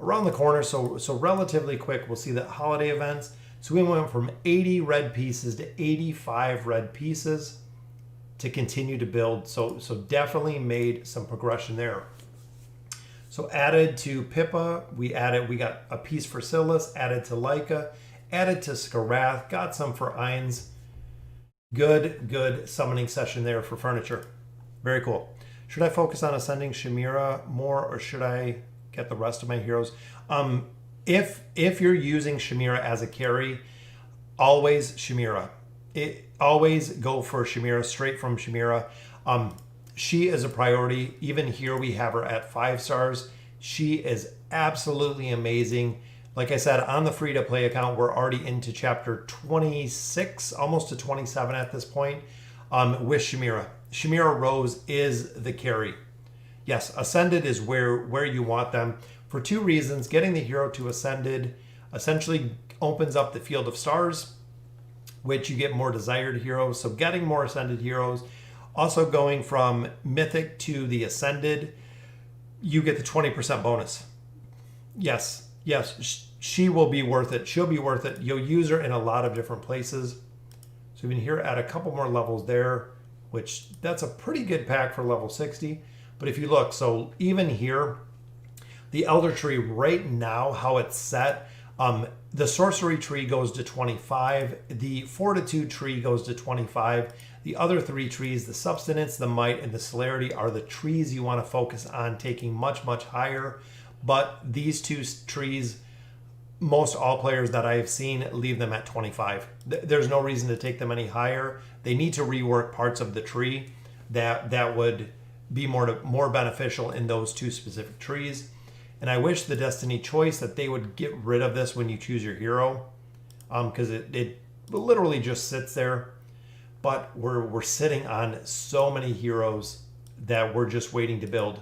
around the corner. So relatively quick, we'll see the holiday events. So we went from 80 red pieces to 85 red pieces to continue to build. So definitely made some progression there. So added to Pippa, we got a piece for Silas, added to Leica, added to Skarath, got some for Ainz. Good summoning session there for furniture. Very cool. Should I focus on ascending Shamira more, or should I get the rest of my heroes? If you're using Shamira as a carry, always Shamira. Always go for Shamira, straight from Shamira. She is a priority. Even here we have her at 5 stars. She is absolutely amazing. Like I said, on the free-to-play account, we're already into chapter 26, almost to 27 at this point, with Shamira. Shamira Rose is the carry. Yes, Ascended is where you want them. For 2 reasons. Getting the hero to Ascended essentially opens up the field of stars, which you get more desired heroes. So getting more Ascended heroes. Also going from Mythic to the Ascended, you get the 20% bonus. Yes, she will be worth it. She'll be worth it. You'll use her in a lot of different places. So even here, add a couple more levels there, which that's a pretty good pack for level 60. But if you look, so even here, the Elder Tree right now, how it's set, the Sorcery Tree goes to 25. The Fortitude Tree goes to 25. The other 3 trees, the Substance, the Might, and the Celerity, are the trees you want to focus on taking much, much higher. But these 2 trees, most all players that I have seen leave them at 25. There's no reason to take them any higher. They need to rework parts of the tree that would be more beneficial in those 2 specific trees. And I wish the Destiny choice that they would get rid of this when you choose your hero, because it literally just sits there. But we're sitting on so many heroes that we're just waiting to build.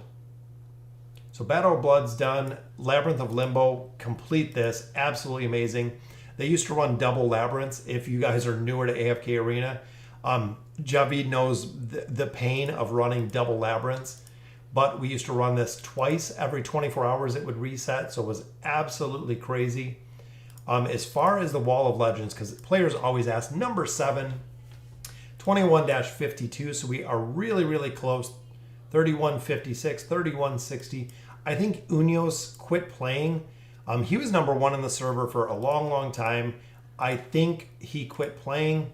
So Battle of Blood's done. Labyrinth of Limbo, complete this. Absolutely amazing. They used to run double labyrinths. If you guys are newer to AFK Arena, Javid knows the pain of running double labyrinths. But we used to run this twice. Every 24 hours it would reset, so it was absolutely crazy. As far as the Wall of Legends, because players always ask, number 7, 21-52, so we are really, really close. 31-56, 31-60. I think Unos quit playing. He was number 1 in the server for a long, long time. I think he quit playing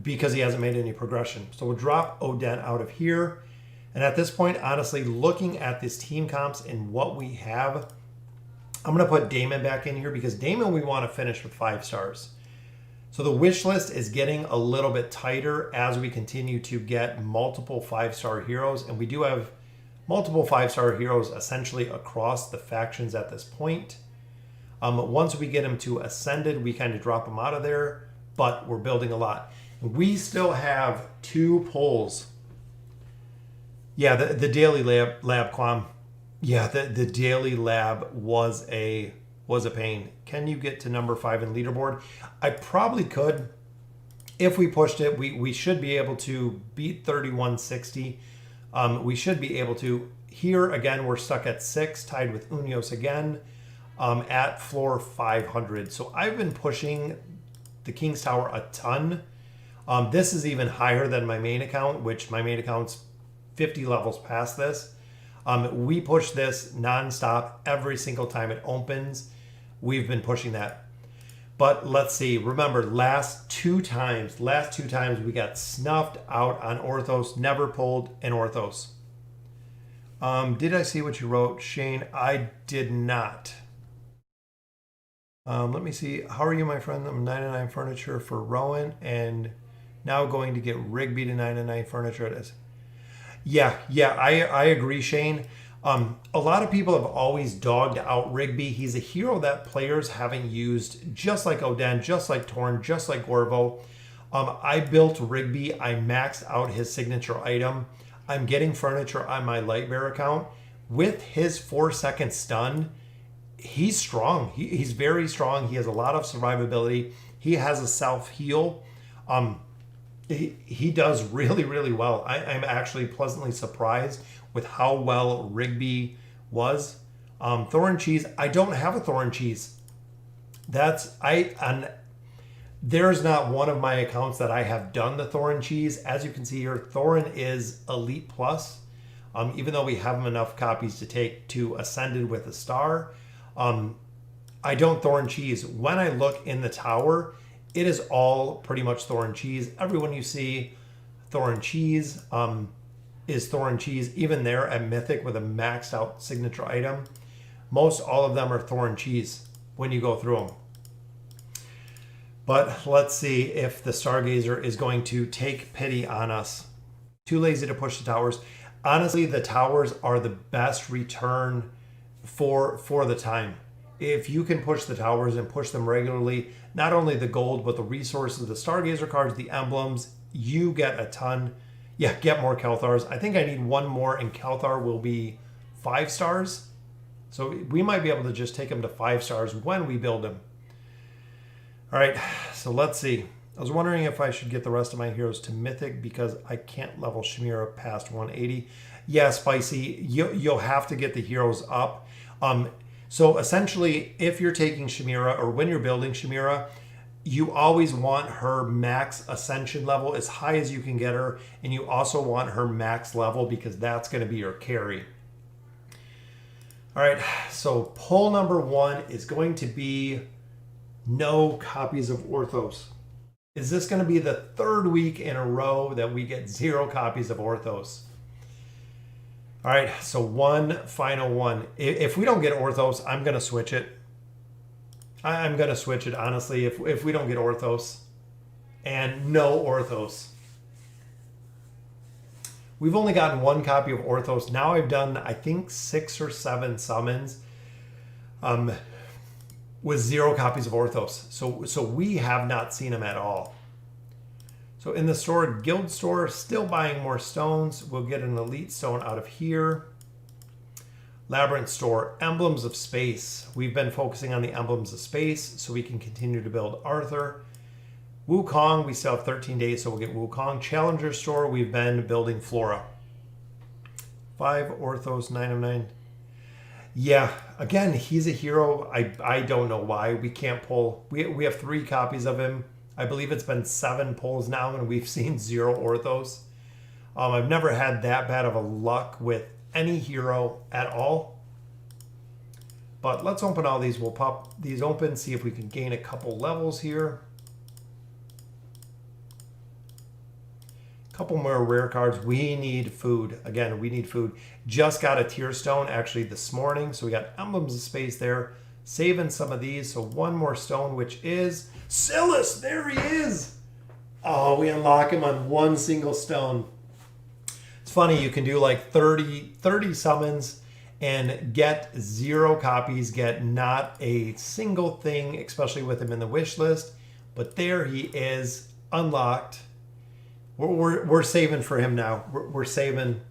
because he hasn't made any progression. So we'll drop Odin out of here. And at this point, honestly, looking at this team comps and what we have, I'm going to put Damon back in here because Damon we want to finish with 5 stars. So the wish list is getting a little bit tighter as we continue to get multiple 5-star heroes. And we do have multiple 5-star heroes essentially across the factions at this point. Once we get them to Ascended, we kind of drop them out of there, but we're building a lot. We still have 2 pulls. Yeah, the daily lab Quam. Yeah, the daily lab was a pain. Can you get to number 5 in leaderboard? I probably could. If we pushed it, we should be able to beat 3160. We should be able to. Here, again, we're stuck at 6, tied with Unios again, at floor 500. So I've been pushing the King's Tower a ton. This is even higher than my main account, which my main account's 50 levels past this. We push this nonstop every single time it opens. We've been pushing that. But let's see. Remember, last two times we got snuffed out on Orthos, never pulled an Orthos. Did I see what you wrote, Shane? I did not. Let me see. How are you, my friend? I'm 99 furniture for Rowan and now going to get Rigby to 99 furniture. It is. Yeah, I agree, Shane. A lot of people have always dogged out Rigby. He's a hero that players haven't used, just like Odin, just like Torn, just like Gorvo. I built Rigby. I maxed out his signature item. I'm getting furniture on my Lightbearer account. With his 4-second stun, he's strong. He's very strong. He has a lot of survivability. He has a self-heal. He does really, really well. I'm actually pleasantly surprised with how well Rigby was. Thorn Cheese, I don't have a Thorn Cheese. There's not one of my accounts that I have done the Thorn Cheese. As you can see here, Thorin is Elite Plus. Even though we have enough copies to take to Ascended with a star, I don't Thorn Cheese. When I look in the tower, it is all pretty much Thorn Cheese. Everyone you see Thorn Cheese is Thorn Cheese. Even there at Mythic with a maxed out signature item, most all of them are Thorn Cheese when you go through them. But let's see if the Stargazer is going to take pity on us. Too lazy to push the towers. Honestly, the towers are the best return for the time. If you can push the towers and push them regularly, not only the gold, but the resources, the Stargazer cards, the emblems, you get a ton. Yeah, get more Kelthars. I think I need one more, and Kelthar will be 5 stars. So we might be able to just take him to 5 stars when we build him. All right, so let's see. I was wondering if I should get the rest of my heroes to Mythic because I can't level Chimera past 180. Yeah, Spicy, you'll have to get the heroes up. So essentially, if you're taking Chimera or when you're building Chimera, you always want her max ascension level as high as you can get her, and you also want her max level because that's going to be your carry. All right, so poll number 1 is going to be no copies of Orthos. Is this going to be the 3rd week in a row that we get 0 copies of Orthos? All right, so one final one. If we don't get Orthos, I'm going to switch it. I'm going to switch it, honestly, if we don't get Orthos. And no Orthos. We've only gotten 1 copy of Orthos. Now I've done, I think, 6 or 7 summons. with 0 copies of Orthos. So we have not seen him at all. So in the store, guild store, still buying more stones. We'll get an elite stone out of here. Labyrinth store, emblems of space. We've been focusing on the emblems of space so we can continue to build Arthur. Wukong, we still have 13 days, so we'll get Wukong. Challenger store, we've been building Flora. 5 Orthos, 9 of 9. Yeah, again, he's a hero. I don't know why we can't pull. We have 3 copies of him. I believe it's been 7 pulls now, and we've seen 0 Orthos. I've never had that bad of a luck with any hero at all. But let's open all these. We'll pop these open, see if we can gain a couple levels here. Couple more rare cards. We need food. Again, we need food. Just got a tier stone actually this morning. So we got emblems of space there. Saving some of these. So 1 more stone, which is Silas. There he is. Oh, we unlock him on 1 single stone. It's funny. You can do like 30 summons and get 0 copies. Get not a single thing, especially with him in the wish list. But there he is, unlocked. We're saving for him now. We're saving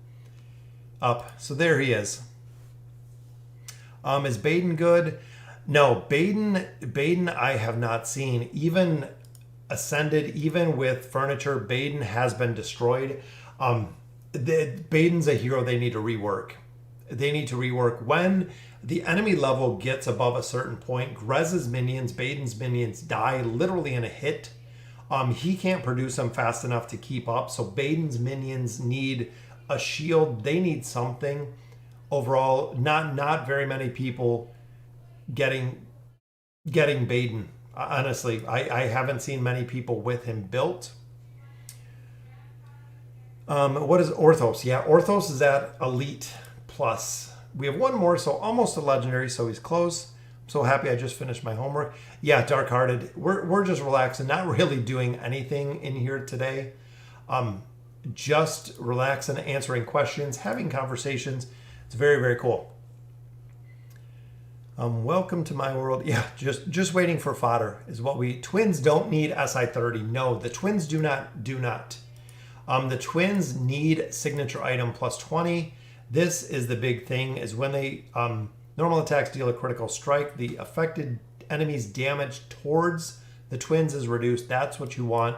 up. So there he is. Is Baden good? No, Baden I have not seen. Even Ascended, even with furniture, Baden has been destroyed. Baden's a hero they need to rework. They need to rework. When the enemy level gets above a certain point, Grez's minions, Baden's minions die literally in a hit. He can't produce them fast enough to keep up. So Baden's minions need a shield. They need something. Overall, not very many people getting Baden. Honestly, I haven't seen many people with him built. What is Orthos? Yeah, Orthos is at Elite Plus. We have 1 more, so almost a legendary, so he's close. So happy I just finished my homework. Yeah, Dark Hearted. We're just relaxing, not really doing anything in here today. Just relaxing, answering questions, having conversations. It's very, very cool. Welcome to my world. Yeah, just waiting for fodder is what we... Twins don't need SI30. No, the twins do not. The twins need signature item plus 20. This is the big thing, is when they... normal attacks deal a critical strike. The affected enemy's damage towards the twins is reduced. That's what you want.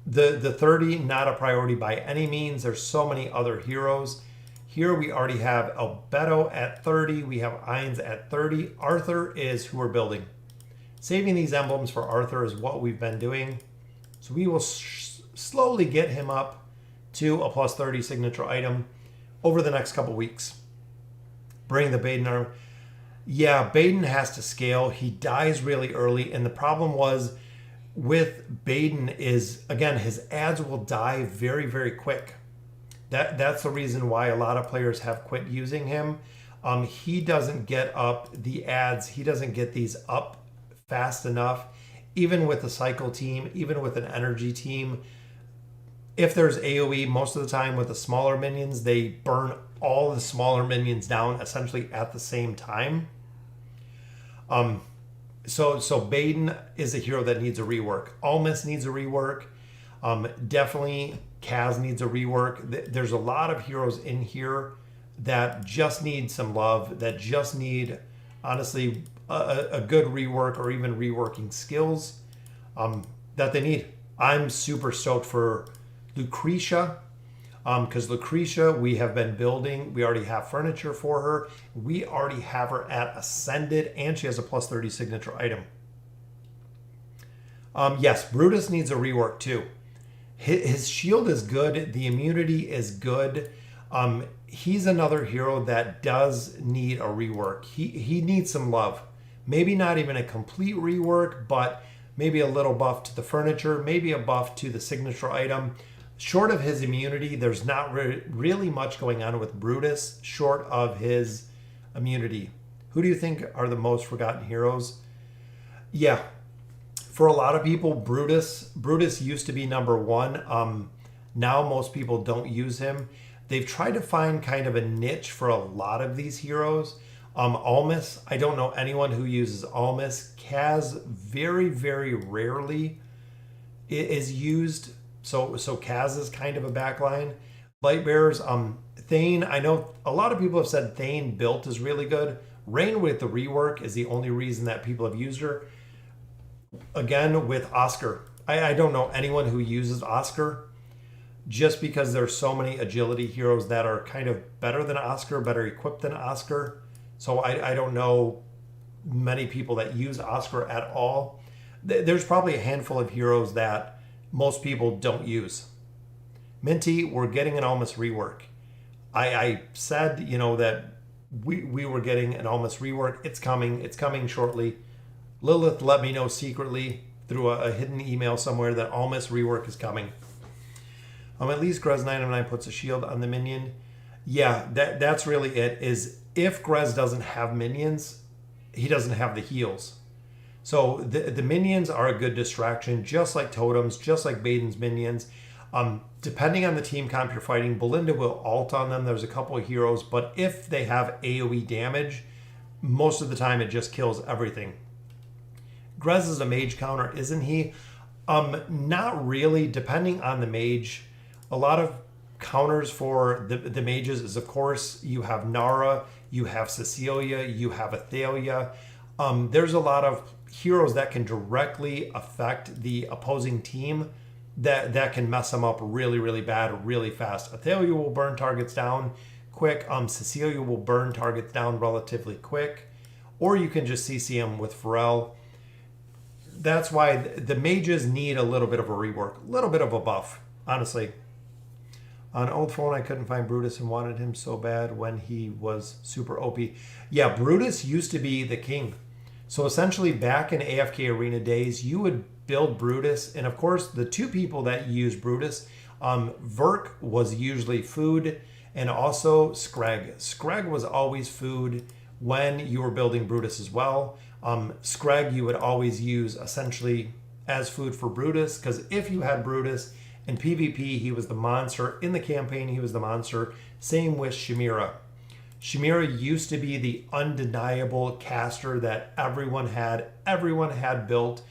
The 30, not a priority by any means. There's so many other heroes. Here we already have Albedo at 30. We have Ainz at 30. Arthur is who we're building. Saving these emblems for Arthur is what we've been doing. So we will slowly get him up to a plus 30 signature item over the next couple weeks. Bring the Baden arm. Yeah, Baden has to scale. He dies really early. And the problem was with Baden is, again, his ads will die very, very quick. That's the reason why a lot of players have quit using him. He doesn't get up the ads. He doesn't get these up fast enough. Even with a cycle team, even with an energy team, if there's AoE, most of the time with the smaller minions, they burn all the smaller minions down essentially at the same time. So Baden is a hero that needs a rework. Almas needs a rework. Definitely Kaz needs a rework. There's a lot of heroes in here that just need some love, that just need, honestly, a good rework or even reworking skills that they need. I'm super stoked for Lucretia, because Lucretia, we have been building. We already have furniture for her. We already have her at Ascended, and she has a plus 30 signature item. Yes, Brutus needs a rework too. His shield is good. The immunity is good. He's another hero that does need a rework. He needs some love. Maybe not even a complete rework, but maybe a little buff to the furniture, maybe a buff to the signature item. Short of his immunity, there's not really much going on with Brutus, short of his immunity. Who do you think are the most forgotten heroes? Yeah, for a lot of people, Brutus used to be number 1. Now most people don't use him. They've tried to find kind of a niche for a lot of these heroes. Almas, I don't know anyone who uses Almas. Kaz very, very rarely is used. So Kaz is kind of a backline. Light bearers, Thane, I know a lot of people have said Thane built is really good. Rain with the rework is the only reason that people have used her. Again, with Oscar, I don't know anyone who uses Oscar, just because there's so many agility heroes that are kind of better than Oscar, better equipped than Oscar. So I don't know many people that use Oscar at all. There's probably a handful of heroes that most people don't use. Minty, we're getting an Almas rework. I said, that we were getting an Almas rework. It's coming shortly. Lilith let me know secretly through a hidden email somewhere that Almas rework is coming. At least Grez 909 puts a shield on the minion. Yeah, that's really it, is if Grez doesn't have minions, he doesn't have the heals. So the minions are a good distraction, just like totems, just like Baden's minions. Depending on the team comp you're fighting, Belinda will ult on them. There's a couple of heroes, but if they have AoE damage, most of the time it just kills everything. Grez is a mage counter, isn't he? Not really, depending on the mage. A lot of counters for the mages is, of course, you have Nara, you have Cecilia, you have Athalia. There's a lot of heroes that can directly affect the opposing team that can mess them up really, really bad, really fast. Athalia will burn targets down quick. Cecilia will burn targets down relatively quick. Or you can just CC them with Pharrell. That's why the mages need a little bit of a rework, a little bit of a buff, honestly. On old phone, I couldn't find Brutus and wanted him so bad when he was super OP. Yeah, Brutus used to be the king. So essentially back in AFK Arena days, you would build Brutus. And of course, the two people that use Brutus, Verk was usually food, and also Scrag. Scrag was always food when you were building Brutus as well. Scrag you would always use essentially as food for Brutus, because if you had Brutus in PvP, he was the monster. In the campaign, he was the monster. Same with Chimera. Chimera used to be the undeniable caster that everyone had built.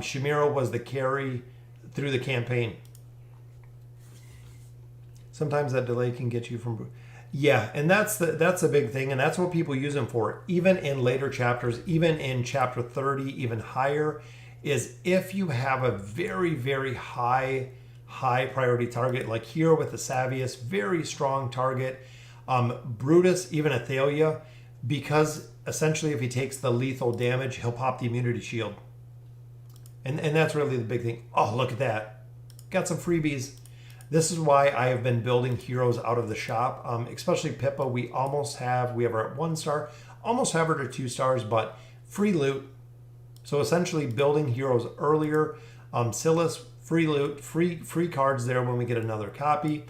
Chimera was the carry through the campaign. Sometimes that delay can get you from... Yeah, and that's a big thing, and that's what people use him for. Even in later chapters, even in chapter 30, even higher, is if you have a very, very high priority target, like here with the Savius, very strong target. Brutus, even Athalia, because essentially if he takes the lethal damage, he'll pop the immunity shield. And that's really the big thing. Oh, look at that. Got some freebies. This is why I have been building heroes out of the shop, especially Pippa. We have her at 1 star, almost have her to 2 stars, but free loot. So essentially building heroes earlier. Silas, free loot, free cards there when we get another copy.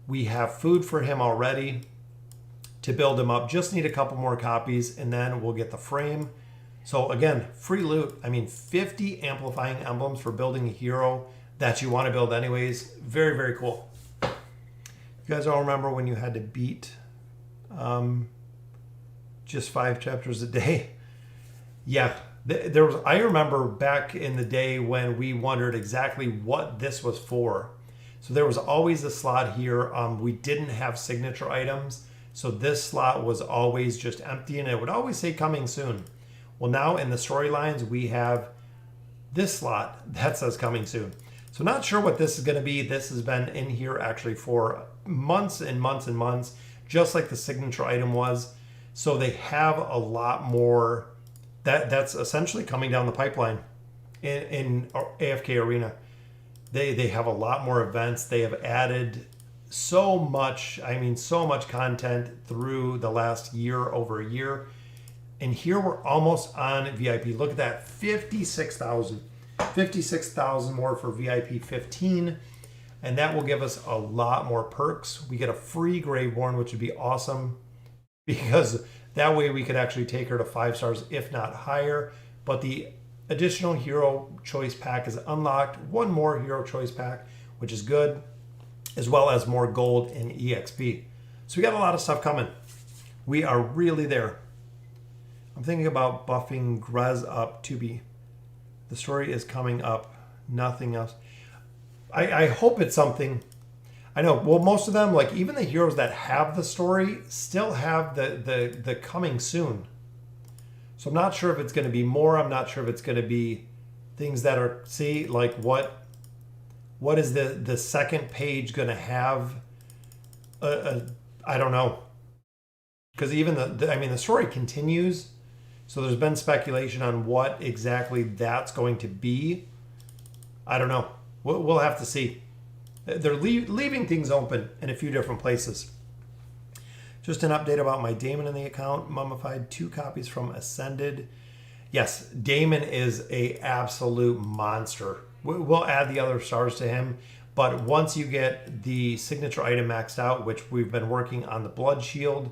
We have food for him already to build him up. Just need a couple more copies and then we'll get the frame. So again, free loot. 50 amplifying emblems for building a hero that you want to build anyways. Very, very cool. You guys all remember when you had to beat just 5 chapters a day? Yeah, I remember back in the day when we wondered exactly what this was for. So there was always a slot here. We didn't have signature items. So this slot was always just empty and it would always say coming soon. Well, now in the storylines, we have this slot that says coming soon. So not sure what this is going to be. This has been in here actually for months and months and months, just like the signature item was. So they have a lot more that's essentially coming down the pipeline in AFK Arena. They have a lot more events. They have added so much, so much content through the last year, over a year. And here we're almost on VIP. Look at that, 56,000. 56,000 more for VIP 15. And that will give us a lot more perks. We get a free Graveborn, which would be awesome, because that way we could actually take her to 5 stars, if not higher. But the additional hero choice pack is unlocked. One more hero choice pack, which is good, as well as more gold and EXP. So we got a lot of stuff coming. We are really there. I'm thinking about buffing Grez up to be. The story is coming up. Nothing else. I hope it's something. I know. Well, most of them, like even the heroes that have the story, still have the coming soon. So I'm not sure if it's going to be more. I'm not sure if it's going to be things that are, see, like what is the second page going to have? I don't know. Because even the story continues. So there's been speculation on what exactly that's going to be. I don't know. We'll have to see. They're leaving things open in a few different places. Just an update about my Daemon in the account. Mummified 2 copies from Ascended. Yes, Daemon is a absolute monster. We'll add the other stars to him. But once you get the signature item maxed out, which we've been working on the Blood Shield,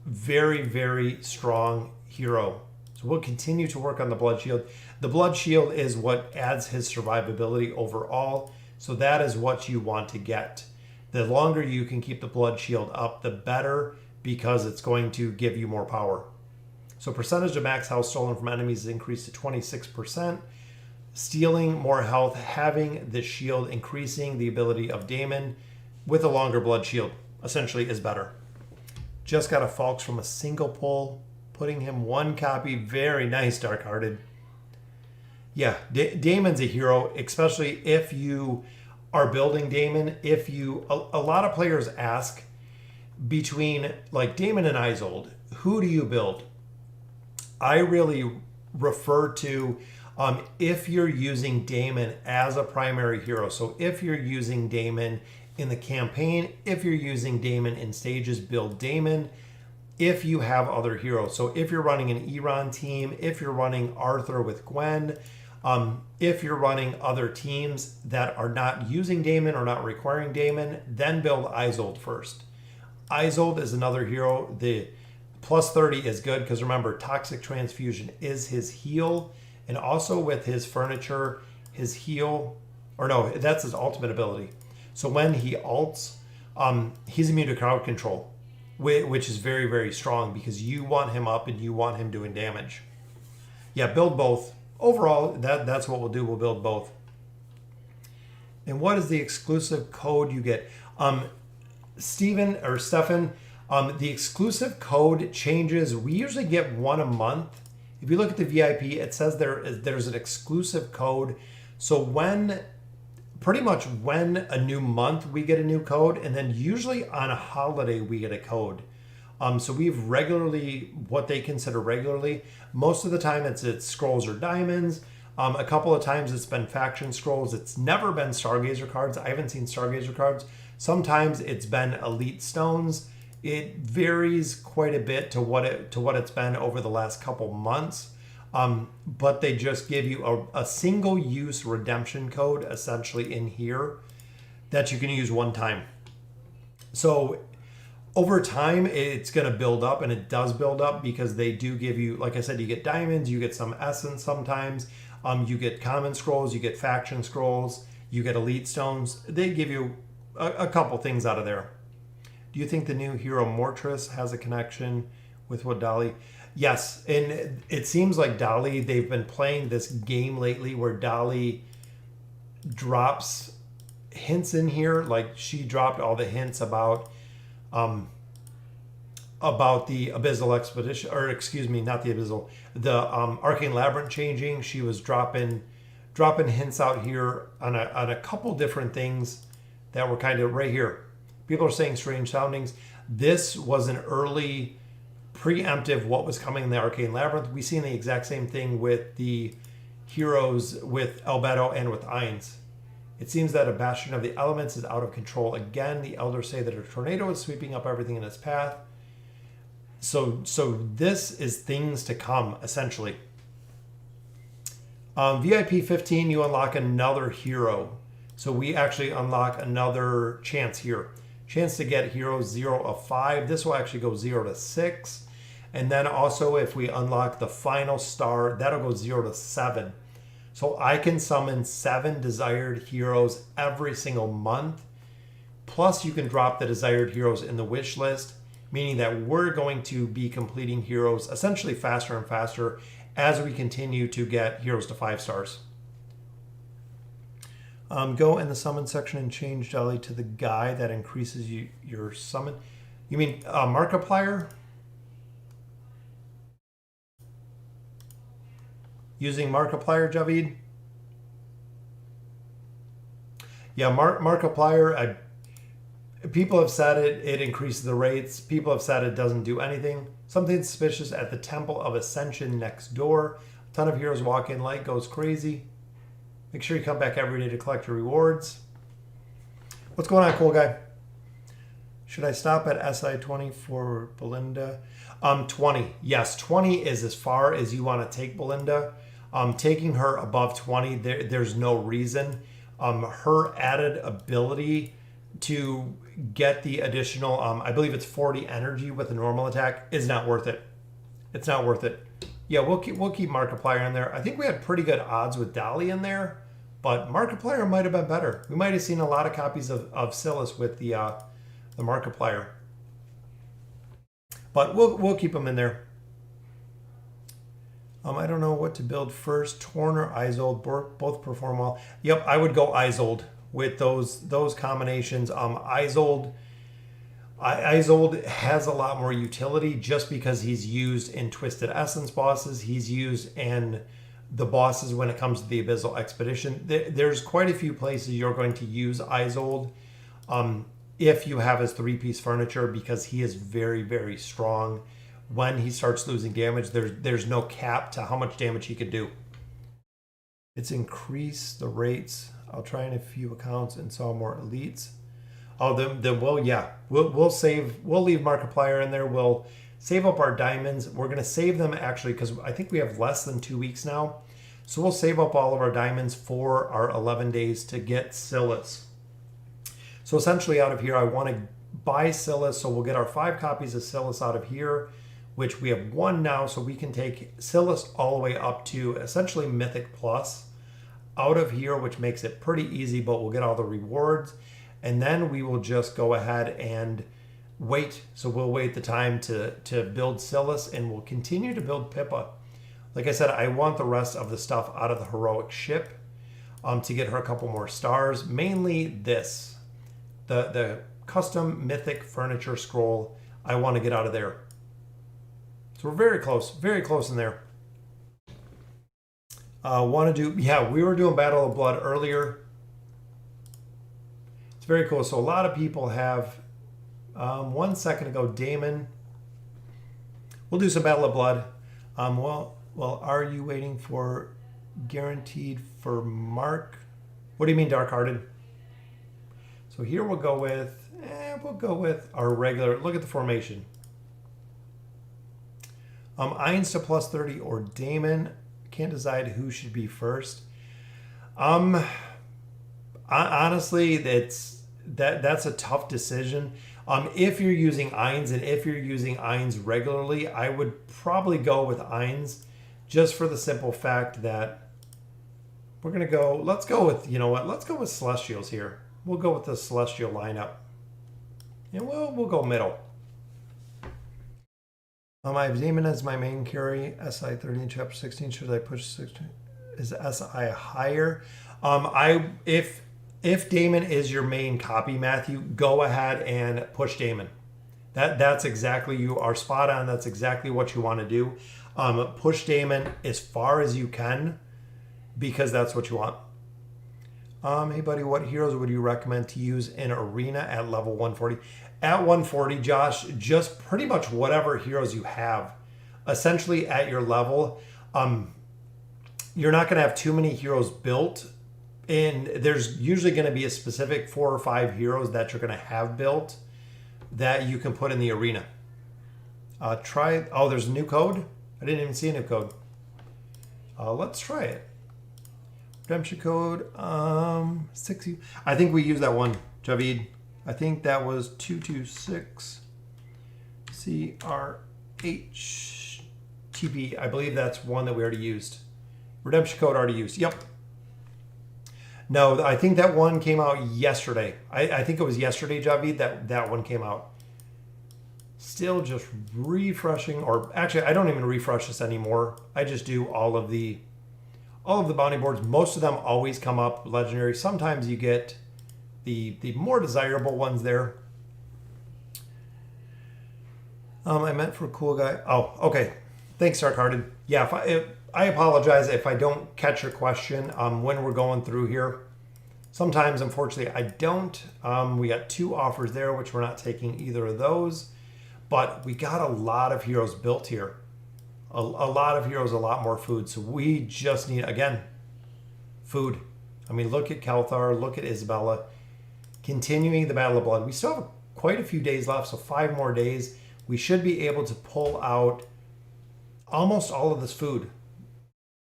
very, very strong hero. So we'll continue to work on the Blood Shield. The Blood Shield is what adds his survivability overall. So that is what you want to get. The longer you can keep the Blood Shield up, the better, because it's going to give you more power. So percentage of max health stolen from enemies is increased to 26%. Stealing more health, having the shield increasing the ability of Daemon with a longer Blood Shield essentially is better. Just got a Falx from a single pull, putting him 1 copy. Very nice, Dark-Hearted. Yeah, Daemon's a hero, especially if you are building Daemon. If you, a lot of players ask between like Daemon and Isolde, who do you build? I really refer to if you're using Daemon as a primary hero. So if you're using Daemon in the campaign, if you're using Daemon in stages, build Daemon. If you have other heroes, so if you're running an Eron team, if you're running Arthur with Gwen, if you're running other teams that are not using Daemon or not requiring Daemon, then build Isolde first. Isolde is another hero. The plus 30 is good because remember, Toxic Transfusion is his heal, and also with his furniture, his heal, or no, that's his ultimate ability. So when he ults, he's immune to crowd control, which is very, very strong because you want him up and you want him doing damage. Yeah, build both. Overall, that's what we'll do. We'll build both. And what is the exclusive code you get? Stefan, the exclusive code changes. We usually get 1 a month. If you look at the VIP, it says there's an exclusive code. So pretty much when a new month, we get a new code, and then usually on a holiday, we get a code. So we've regularly, what they consider regularly, most of the time it's scrolls or diamonds. A couple of times it's been faction scrolls. It's never been Stargazer cards. I haven't seen Stargazer cards. Sometimes it's been elite stones. It varies quite a bit to what it's been over the last couple months. But they just give you a single-use redemption code essentially in here that you can use one time. So over time, it's going to build up, and it does build up because they do give you, like I said, you get diamonds, you get some essence sometimes, you get common scrolls, you get faction scrolls, you get elite stones. They give you a couple things out of there. Do you think the new hero Mortress has a connection with what Dolly? Yes, and it seems like Dolly, they've been playing this game lately where Dolly drops hints in here. Like she dropped all the hints about the Abyssal Expedition, or excuse me, not the Abyssal, the Arcane Labyrinth changing. She was dropping hints out here on a couple different things that were kind of right here. People are saying strange soundings. This was an early preemptive what was coming in the Arcane Labyrinth. We've seen the exact same thing with the heroes with Albedo and with Ainz. It seems that a bastion of the elements is out of control again. The elders say that a tornado is sweeping up everything in its path. So this is things to come, essentially. VIP 15, you unlock another hero. So we actually unlock another chance here. Chance to get heroes 0 of 5. This will actually go 0 to 6. And then also if we unlock the final star, that'll go 0 to 7. So I can summon 7 desired heroes every single month. Plus you can drop the desired heroes in the wish list. meaning that we're going to be completing heroes essentially faster and faster as we continue to get heroes to 5 stars. Go in the summon section and change Jelly to the guy that increases your summon. You mean Markiplier? Using Markiplier, Javid? Yeah, Markiplier, people have said it increases the rates. People have said it doesn't do anything. Something suspicious at the Temple of Ascension next door. A ton of heroes walk in, light goes crazy. Make sure you come back every day to collect your rewards. What's going on, cool guy? Should I stop at SI 20 for Belinda? 20. Yes, 20 is as far as you want to take Belinda. Taking her above 20, there's no reason. Her added ability to get the additional, I believe it's 40 energy with a normal attack, is not worth it. It's not worth it. Yeah, we'll keep Markiplier in there. I think we had pretty good odds with Dolly in there, but Markiplier might have been better. We might have seen a lot of copies of Silas with the Markiplier. But we'll keep him in there. I don't know what to build first. Torn or Isolde, both perform well. Yep, I would go Isolde with those combinations. Isolde has a lot more utility just because he's used in Twisted Essence bosses. He's used in the bosses when it comes to the Abyssal Expedition. There's quite a few places you're going to use Isolde if you have his 3-piece furniture, because he is very, very strong. When he starts losing damage, there's no cap to how much damage he could do. It's increased the rates. I'll try in a few accounts and saw more elites. Oh, then we'll leave Markiplier in there. We'll save up our diamonds. We're gonna save them actually because I think we have less than 2 weeks now. So we'll save up all of our diamonds for our 11 days to get Silas. So essentially out of here, I want to buy Silas. So we'll get our 5 copies of Silas out of here, which we have 1 now. So we can take Silas all the way up to essentially Mythic Plus out of here, which makes it pretty easy, but we'll get all the rewards. And then we will just go ahead and wait. So we'll wait the time to build Silas, and we'll continue to build Pippa. Like I said, I want the rest of the stuff out of the heroic ship to get her a couple more stars. Mainly this, the custom mythic furniture scroll. I want to get out of there. So we're very close in there. Want to do, yeah, we were doing Battle of Blood earlier. It's very cool. So a lot of people have, 1 second ago, Damon. We'll do some Battle of Blood. Well, are you waiting for guaranteed for Mark? What do you mean Dark Hearted? So here we'll go with our regular, look at the formation. Ainz to plus 30 or Damon. Can't decide who should be first. Honestly, that's a tough decision. If you're using Ainz and if you're using Ainz regularly, I would probably go with Ainz just for the simple fact that we're going to go, let's go with, you know what, let's go with Celestials here. We'll go with the Celestial lineup. And we'll go middle. I have Damon as my main carry. SI 13, chapter 16. Should I push 16? Is SI higher? If Damon is your main copy, Matthew, go ahead and push Damon. That's exactly, you are spot on. That's exactly what you want to do. Push Damon as far as you can because that's what you want. Hey buddy, what heroes would you recommend to use in arena at level 140? At 140, Josh, just pretty much whatever heroes you have. Essentially at your level, you're not going to have too many heroes built. And there's usually going to be a specific 4 or 5 heroes that you're going to have built that you can put in the arena. There's a new code? I didn't even see a new code. Let's try it. Redemption code, 60. I think we used that one, Javid. I think that was 226 CRHTP. I believe that's one that we already used. Redemption code already used. Yep. No, I think that one came out yesterday. I think it was yesterday, Javid, that one came out. Still just refreshing, or actually I don't even refresh this anymore. I just do all of the bounty boards. Most of them always come up legendary. Sometimes you get the more desirable ones there. I meant for a cool guy. Oh, okay. Thanks, Dark Hearted. Yeah, I apologize if I don't catch your question when we're going through here. Sometimes, unfortunately, I don't. We got 2 offers there, which we're not taking either of those. But we got a lot of heroes built here. A lot of heroes, a lot more food. So we just need, again, food. I mean, look at Kelthar, look at Isabella. Continuing the Battle of Blood. We still have quite a few days left, so 5 more days. We should be able to pull out almost all of this food.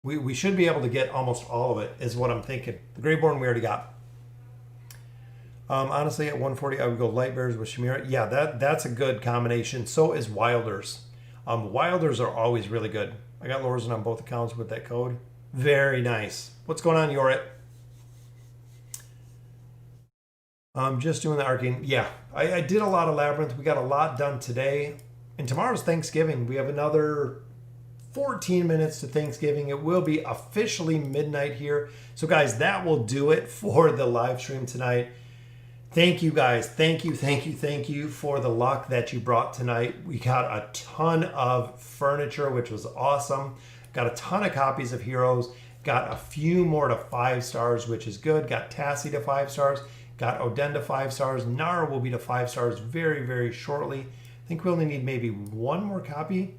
We should be able to get almost all of it, is what I'm thinking. The Greyborn we already got. Honestly, at 140, I would go Light Bearers with Shamira. Yeah, that's a good combination. So is Wilders. Wilders are always really good. I got Lorzen on both accounts with that code. Very nice. What's going on, Yorit? Just doing the Arcane. Yeah, I did a lot of Labyrinth. We got a lot done today. And tomorrow's Thanksgiving. We have another 14 minutes to Thanksgiving. It will be officially midnight here. So guys, that will do it for the live stream tonight. Thank you guys. Thank you for the luck that you brought tonight. We got a ton of furniture, which was awesome. Got a ton of copies of Heroes. Got a few more to 5 stars, which is good. Got Tassie to 5 stars. Got Oden to 5 stars. Nara will be to 5 stars very, very shortly. I think we only need maybe 1 more copy,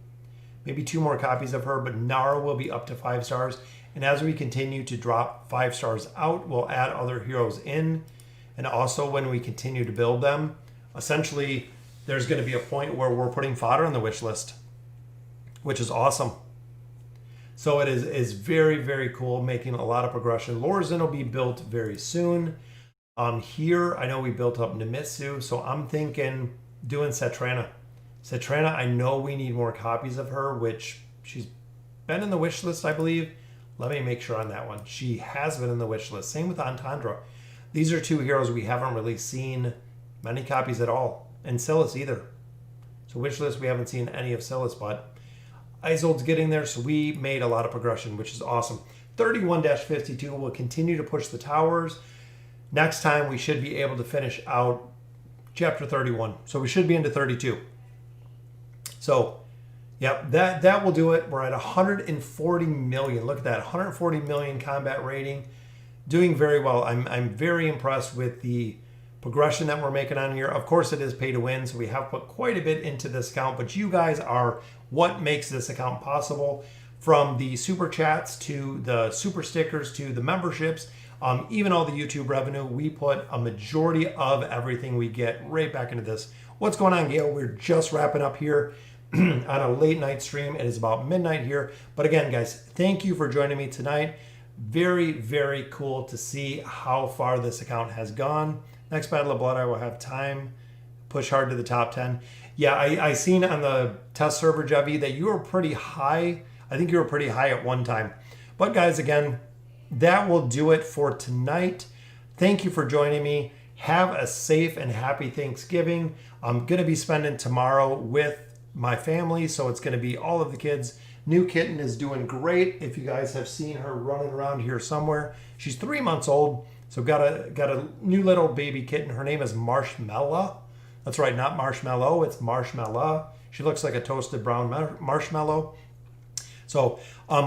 maybe 2 more copies of her, but Nara will be up to 5 stars. And as we continue to drop 5 stars out, we'll add other heroes in. And also when we continue to build them, essentially there's going to be a point where we're putting fodder on the wish list, which is awesome. So it is very, very cool, making a lot of progression. Lorzen will be built very soon. Here, I know we built up Nemitsu, so I'm thinking doing Cetrana. Cetrana, I know we need more copies of her, which she's been in the wish list, I believe. Let me make sure on that one. She has been in the wish list. Same with Antandra. These are 2 heroes we haven't really seen many copies at all. And Silas either. So wish list, we haven't seen any of Silas, but Isold's getting there, so we made a lot of progression, which is awesome. 31-52 will continue to push the towers. Next time, we should be able to finish out chapter 31. So we should be into 32. So, yeah, that will do it. We're at 140 million. Look at that, 140 million combat rating. Doing very well. I'm very impressed with the progression that we're making on here. Of course, it is pay to win, so we have put quite a bit into this account, but you guys are what makes this account possible. From the super chats to the super stickers to the memberships, even all the YouTube revenue, we put a majority of everything we get right back into this. What's going on, Gail? We're just wrapping up here on a late night stream. It is about midnight here. But again, guys, thank you for joining me tonight. Very, very cool to see how far this account has gone. Next Battle of Blood, I will have time. Push hard to the top 10. Yeah, I seen on the test server, Jevi, that you were pretty high. I think you were pretty high at one time. But guys, again, that will do it for tonight. Thank you for joining me. Have a safe and happy Thanksgiving. I'm going to be spending tomorrow with my family, so it's going to be all of the kids. New kitten is doing great. If you guys have seen her running around here somewhere, she's 3 months old. So got a new little baby kitten. Her name is Marshmallow. That's right, not Marshmallow. It's Marshmallow. She looks like a toasted brown marshmallow. So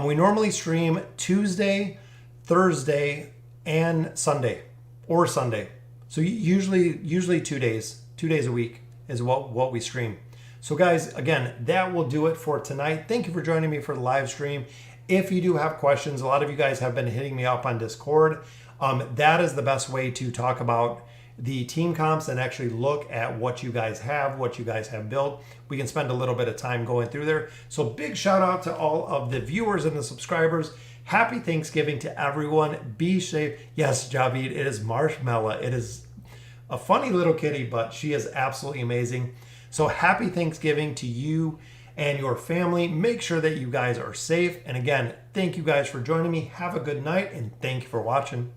we normally stream Tuesday, Thursday, and Sunday, or Sunday. So usually 2 days a week is what we stream. So guys, again, that will do it for tonight. Thank you for joining me for the live stream. If you do have questions, a lot of you guys have been hitting me up on Discord. That is the best way to talk about the team comps and actually look at what you guys have built. We can spend a little bit of time going through there. So big shout out to all of the viewers and the subscribers. Happy Thanksgiving to everyone. Be safe. Yes, Javid, it is Marshmallow. It is a funny little kitty, but she is absolutely amazing. So happy Thanksgiving to you and your family. Make sure that you guys are safe. And again, thank you guys for joining me. Have a good night and thank you for watching.